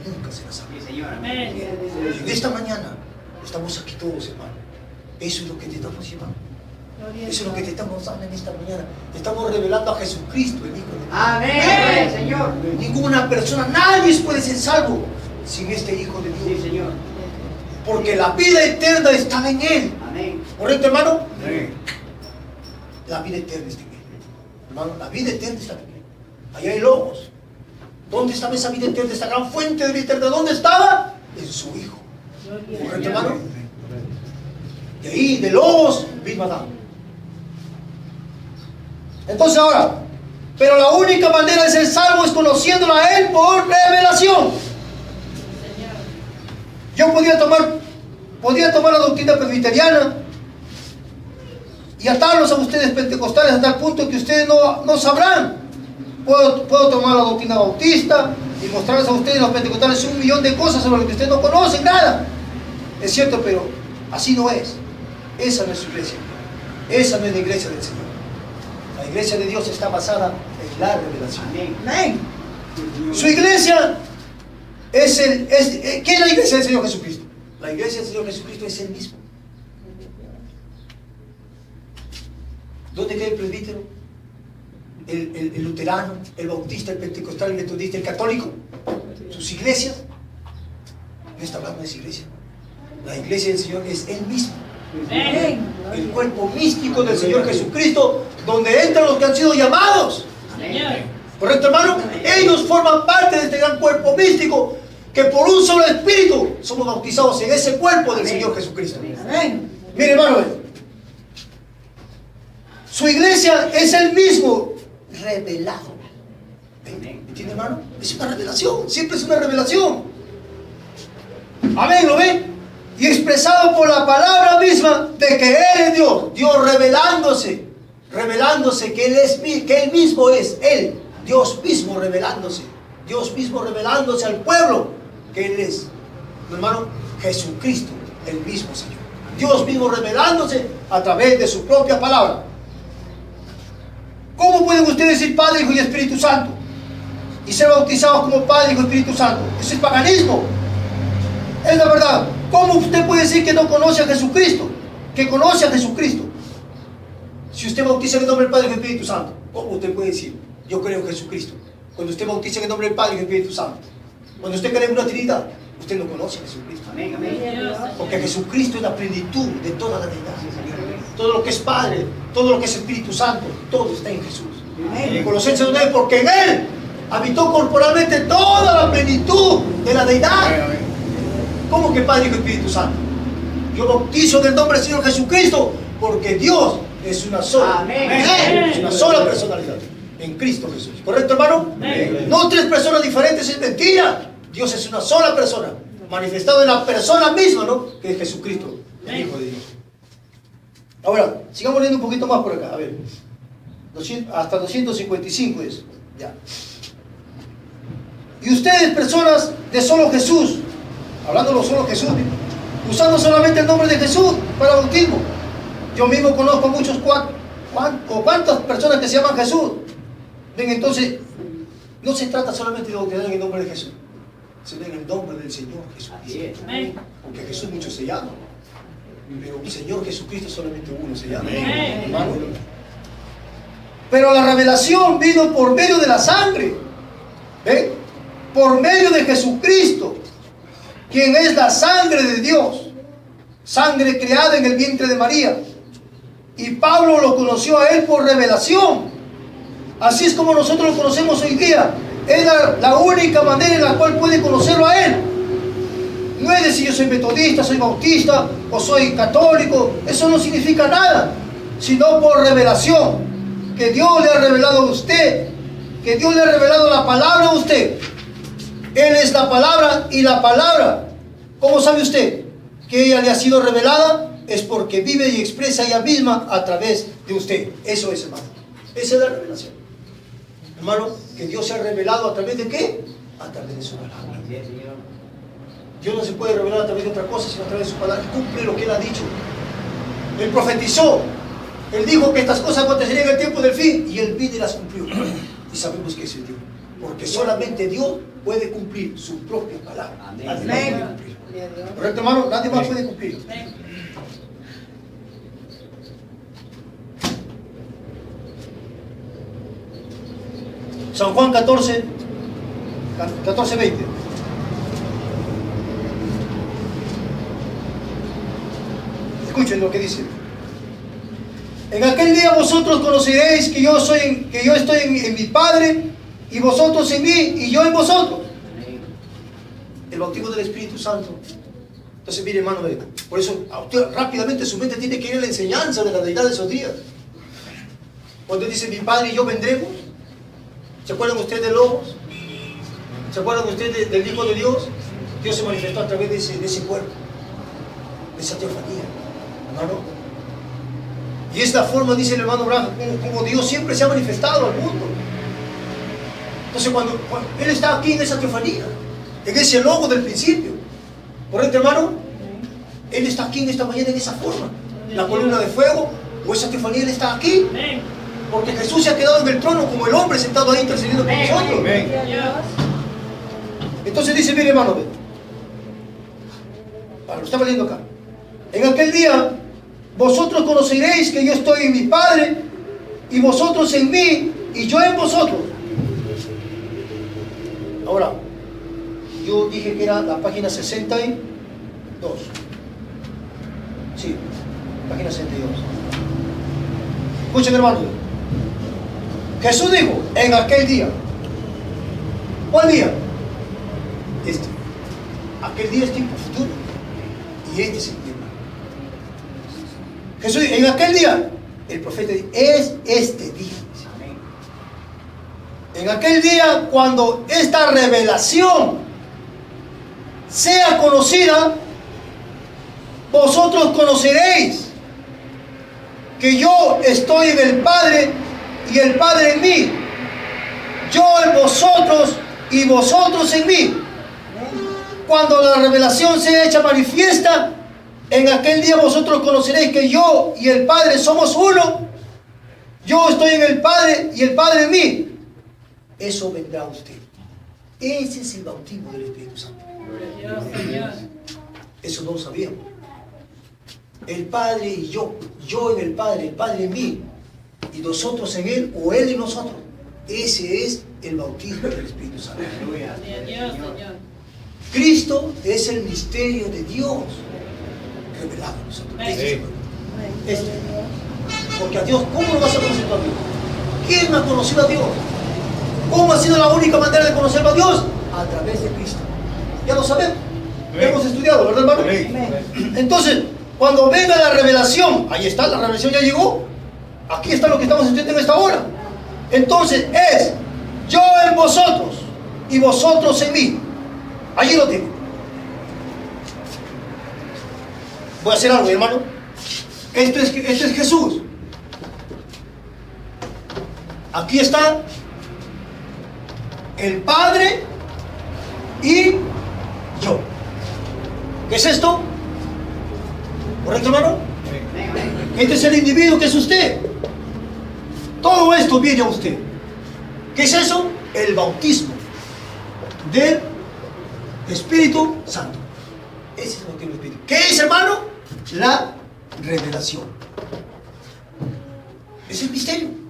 nunca serás salvo. En esta mañana estamos aquí todos, hermano. Eso es lo que te estamos llevando. Eso es lo que te estamos dando en esta mañana. Te estamos revelando a Jesucristo, el Hijo de Dios. Amén, Señor. Ninguna persona, nadie puede ser salvo sin este Hijo de Dios. Sí, Señor. Porque la vida eterna está en Él. Amén. ¿Correcto, hermano? Amén. La vida eterna está en Él. Hermano, la vida eterna está en Él. Allá hay lobos. ¿Dónde estaba esa vida eterna? Esta gran fuente de vida eterna. ¿Dónde estaba? En su Hijo. ¿Correcto, hermano? De ahí, de lobos, vino Adán. Entonces ahora, pero la única manera de ser salvo es conociéndolo a Él por revelación. Yo podría tomar la doctrina presbiteriana y atarlos a ustedes pentecostales hasta el punto que ustedes no sabrán. Puedo tomar la doctrina bautista y mostrarles a ustedes los pentecostales 1.000.000 de cosas sobre lo que ustedes no conocen, nada. Es cierto, pero así no es. Esa no es su iglesia. Esa no es la iglesia del Señor. La iglesia de Dios está basada en la revelación. Amén. Su iglesia ¿qué es la iglesia del Señor Jesucristo? La iglesia del Señor Jesucristo es Él mismo. ¿Dónde queda el presbítero? El luterano, el bautista, el pentecostal, el metodista, el católico. Sus iglesias. No está hablando de esa iglesia. La iglesia del Señor es Él mismo. El cuerpo místico del Señor Jesucristo, donde entran los que han sido llamados. ¿Correcto, hermano? Ellos forman parte de este gran cuerpo místico que por un solo espíritu somos bautizados en ese cuerpo del Señor Jesucristo. Mire, hermano, su iglesia es Él mismo revelado. ¿Entiende, hermano? Es una revelación, siempre es una revelación. Amén, ¿lo ven? Y expresado por la palabra misma de que Él es Dios. Dios revelándose que Él mismo es Él. Dios mismo revelándose. Dios mismo revelándose al pueblo que Él es. Mi hermano, Jesucristo, el mismo Señor. Dios mismo revelándose a través de su propia palabra. ¿Cómo pueden ustedes decir Padre, Hijo y Espíritu Santo? Y ser bautizados como Padre, Hijo y Espíritu Santo. Eso es paganismo. Es la verdad. ¿Cómo usted puede decir que no conoce a Jesucristo? Que conoce a Jesucristo. Si usted bautiza en el nombre del Padre y del Espíritu Santo, ¿cómo usted puede decir, yo creo en Jesucristo? Cuando usted bautiza en el nombre del Padre y del Espíritu Santo. Cuando usted cree en una Trinidad, usted no conoce a Jesucristo. Amén, amén. Porque Jesucristo es la plenitud de toda la deidad. Todo lo que es Padre, todo lo que es Espíritu Santo, todo está en Jesús. En Colosenses 2:9, porque en Él habitó corporalmente toda la plenitud de la deidad. ¿Cómo que Padre, Hijo y Espíritu Santo? Yo bautizo en el nombre del Señor Jesucristo porque Dios es una sola. Amén. Es una sola personalidad en Cristo Jesús. ¿Correcto, hermano? Amén. No tres personas diferentes, es mentira. Dios es una sola persona, manifestado en la persona misma, ¿no? Que es Jesucristo, el Hijo de Dios. Ahora, sigamos leyendo un poquito más por acá, a ver. Hasta 255 es. Ya. Y ustedes, personas de solo Jesús, hablando de solo Jesús, usando solamente el nombre de Jesús para bautismo. Yo mismo conozco a muchos, ¿cuántas personas que se llaman Jesús? Ven, entonces, no se trata solamente de bautizar en el nombre de Jesús, sino en el nombre del Señor Jesucristo. Porque Jesús muchos se llaman, pero el Señor Jesucristo solamente uno se llama. Hermano. Pero la revelación vino por medio de la sangre. ¿Ven? Por medio de Jesucristo, quien es la sangre de Dios, sangre creada en el vientre de María. Y Pablo lo conoció a él por revelación. Así es como nosotros lo conocemos hoy día. Es la única manera en la cual puede conocerlo a él. No es decir yo soy metodista, soy bautista o soy católico. Eso no significa nada, sino por revelación. Que Dios le ha revelado a usted, que Dios le ha revelado la palabra a usted. Él es la palabra, y la palabra, ¿cómo sabe usted que ella le ha sido revelada? Es porque vive y expresa ella misma a través de usted. Eso es, hermano. Esa es la revelación. Hermano, que Dios se ha revelado a través de ¿qué? A través de su palabra. Dios no se puede revelar a través de otra cosa, sino a través de su palabra. Cumple lo que Él ha dicho. Él profetizó. Él dijo que estas cosas acontecerían en el tiempo del fin, y Él vino y las cumplió. Y sabemos que es el Dios. Porque solamente Dios puede cumplir su propia palabra. Amén. ¿Correcto, hermano? Nadie más puede cumplir. San Juan 14, 20. Escuchen lo que dice. En aquel día vosotros conoceréis que yo estoy en mi Padre, y vosotros en mí, y yo en vosotros. El bautismo del Espíritu Santo. Entonces, mire, hermano, por eso rápidamente su mente tiene que ir a la enseñanza de la deidad de esos días. Cuando dice mi Padre y yo vendremos, ¿se acuerdan ustedes de lobos? ¿Se acuerdan ustedes del Hijo de Dios? Dios se manifestó a través de ese cuerpo, de esa teofanía, hermano. Y es la forma, dice el hermano Branham, como Dios siempre se ha manifestado al mundo. Entonces cuando Él está aquí en esa teofanía, en ese logo del principio, ¿correcto, hermano? Él está aquí en esta mañana en esa forma. La columna de fuego, o esa teofanía, Él está aquí. Porque Jesús se ha quedado en el trono como el hombre sentado ahí intercediendo por nosotros. Entonces dice, mire, hermano, lo estaba leyendo acá. En aquel día vosotros conoceréis que yo estoy en mi Padre, y vosotros en mí, y yo en vosotros. Ahora, yo dije que era la página 62. Sí, página 62. Escuchen, hermano. Jesús dijo, en aquel día. ¿Cuál día? Este. Aquel día es tiempo futuro. Y este es el tiempo. Jesús dijo, en aquel día, el profeta dice, es este día. En aquel día, cuando esta revelación sea conocida, vosotros conoceréis que yo estoy en el Padre y el Padre en mí, yo en vosotros y vosotros en mí. Cuando la revelación sea hecha manifiesta, en aquel día vosotros conoceréis que yo y el Padre somos uno. Yo estoy en el Padre y el Padre en mí. Eso vendrá a usted. Ese es el bautismo del Espíritu Santo. Eso no lo sabíamos. El Padre y yo en el Padre en mí, y nosotros en Él, o Él en nosotros. Ese es el bautismo del Espíritu Santo. Cristo es el misterio de Dios revelado a nosotros. Este. Porque a Dios, ¿cómo lo vas a conocer tú a Dios? ¿Quién ha conocido a Dios? ¿Cómo ha sido la única manera de conocer a Dios? A través de Cristo. Ya lo sabemos. Hemos estudiado, ¿verdad, hermano? Entonces, cuando venga la revelación, ahí está, la revelación ya llegó. Aquí está lo que estamos estudiando en esta hora. Entonces es yo en vosotros y vosotros en mí. Allí lo tengo. Voy a hacer algo, hermano. Esto es Jesús. Aquí está el Padre y yo. ¿Qué es esto? ¿Correcto, hermano? Este es el individuo que es usted. Todo esto viene a usted. ¿Qué es eso? El bautismo del Espíritu Santo. Ese es el bautismo del Espíritu. ¿Qué es, hermano? La revelación. Es el misterio.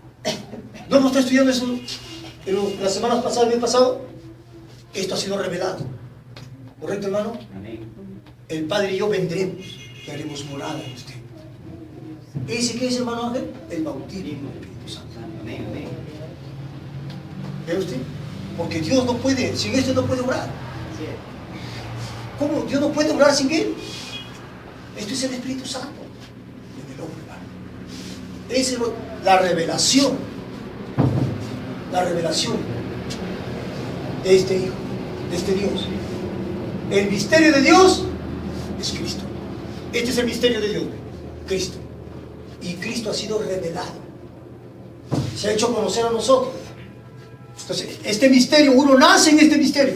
¿No hemos estado estudiando eso en las semanas pasadas, el mes pasado? Esto ha sido revelado. ¿Correcto, hermano? El Padre y yo vendremos y haremos morada en usted. ¿Ese qué es, hermano Ángel? El bautismo del Espíritu Santo. ¿Ve usted? Porque Dios no puede, sin esto no puede obrar. ¿Cómo? Dios no puede obrar sin Él. Esto es el Espíritu Santo en el hombre, hermano. Esa es la revelación. La revelación de este Hijo, de este Dios. El misterio de Dios es Cristo. Este es el misterio de Dios, Cristo. Y Cristo ha sido revelado. Se ha hecho conocer a nosotros. Entonces, este misterio, uno nace en este misterio.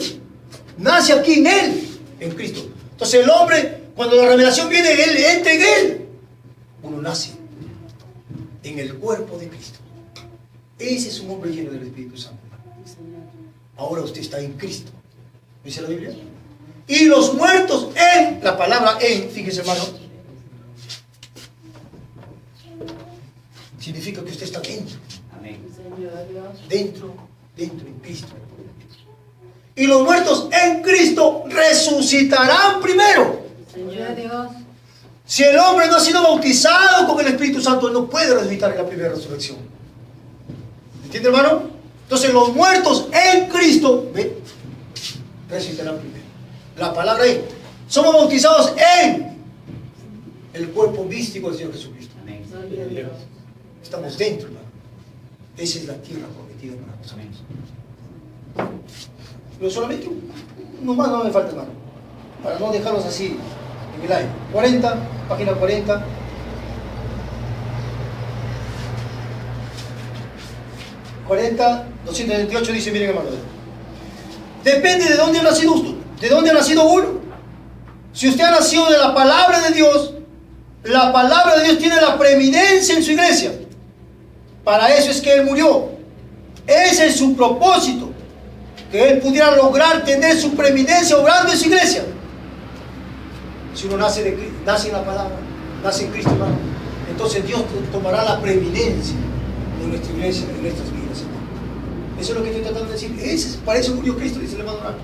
Nace aquí en Él, en Cristo. Entonces el hombre, cuando la revelación viene, Él entra en Él. Uno nace en el cuerpo de Cristo. Ese es un hombre lleno del Espíritu Santo. Ahora usted está en Cristo. ¿Dice la Biblia? Y los muertos en, la palabra en, fíjese, hermano, significa que usted está dentro. Dentro en Cristo. Y los muertos en Cristo resucitarán primero. Si el hombre no ha sido bautizado con el Espíritu Santo, él no puede resucitar en la primera resurrección. ¿Entiende, hermano? Entonces los muertos en Cristo, ¿ve? Resucitarán primero. La palabra es, somos bautizados en el cuerpo místico del Señor Jesucristo. Estamos dentro, hermano. Esa es la tierra prometida, hermano. Pero solamente uno más no me falta, hermano, para no dejarlos así en el aire. 40, página 40. ...40, 278 dice, miren, hermano, depende de dónde ha nacido usted, de dónde ha nacido uno. Si usted ha nacido de la palabra de Dios, la palabra de Dios tiene la preeminencia en su iglesia. Para eso es que Él murió. Ese es su propósito, que Él pudiera lograr tener su preeminencia obrando en su iglesia. Si uno nace en la palabra, nace en Cristo, hermano, entonces Dios tomará la preeminencia en nuestra iglesia, en nuestras vidas. Eso es lo que estoy tratando de decir. Para eso murió Cristo, dice el hermano Arno,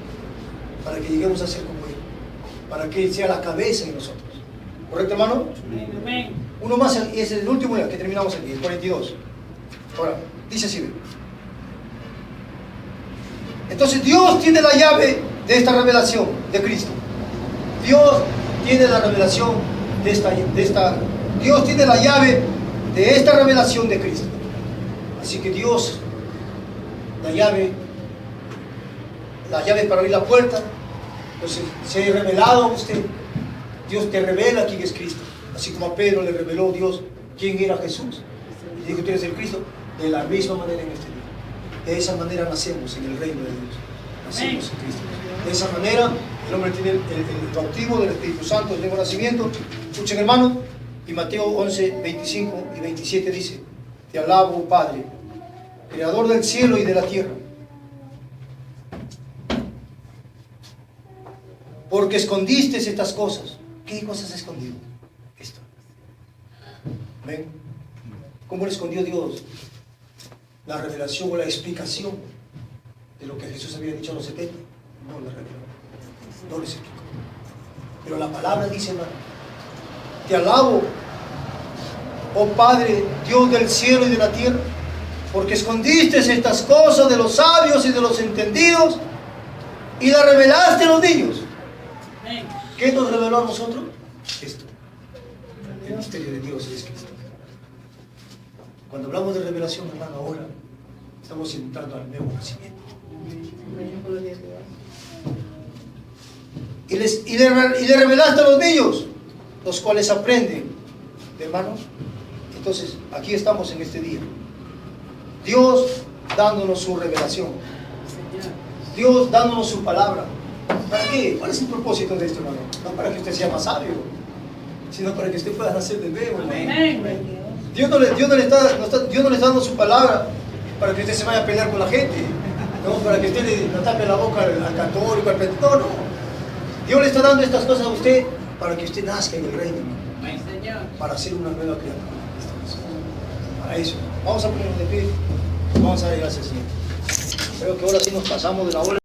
para que lleguemos a ser como Él, para que Él sea la cabeza en nosotros. ¿Correcto, hermano? Amén. Uno más, y ese es el último ya que terminamos aquí, el 42. Ahora, dice así. Entonces Dios tiene la llave de esta revelación de Cristo. Dios tiene la revelación de esta Dios tiene la llave de esta revelación de Cristo. Así que Dios, la llave para abrir la puerta. Entonces se ha revelado a usted. Dios te revela quién es Cristo. Así como a Pedro le reveló Dios quién era Jesús. Y dijo, tú eres el Cristo. De la misma manera en este día. De esa manera nacemos en el reino de Dios. Nacemos en Cristo. De esa manera el hombre tiene el bautismo del Espíritu Santo, el nuevo nacimiento. Escuchen, hermano. Y Mateo 11, 25 y 27 dice, te alabo, Padre, Creador del cielo y de la tierra, porque escondiste estas cosas. ¿Qué cosas escondió? Esto. ¿Ven? ¿Cómo le escondió Dios? La revelación o la explicación de lo que Jesús había dicho a los 70. No le reveló. No les explicó. Pero la palabra dice, hermano, te alabo, oh Padre, Dios del cielo y de la tierra, porque escondiste estas cosas de los sabios y de los entendidos y las revelaste a los niños. ¿Qué nos reveló a nosotros? Esto. El misterio de Dios es Cristo. Cuando hablamos de revelación, hermano, ahora estamos entrando al nuevo nacimiento. le revelaste a los niños, los cuales aprenden. Hermanos, entonces aquí estamos en este día. Dios dándonos su revelación. Dios dándonos su palabra. ¿Para qué? ¿Cuál es el propósito de esto, hermano? No para que usted sea más sabio, sino para que usted pueda nacer de nuevo, hermano. Amén. Dios no le está dando su palabra para que usted se vaya a pelear con la gente, no para que usted le tape la boca al católico, al predicador, no. Dios le está dando estas cosas a usted para que usted nazca en el reino, para ser una nueva criatura. Para eso. Vamos a ponernos de pie. Vamos a dar gracias, Señor. Creo que ahora sí nos pasamos de la hora.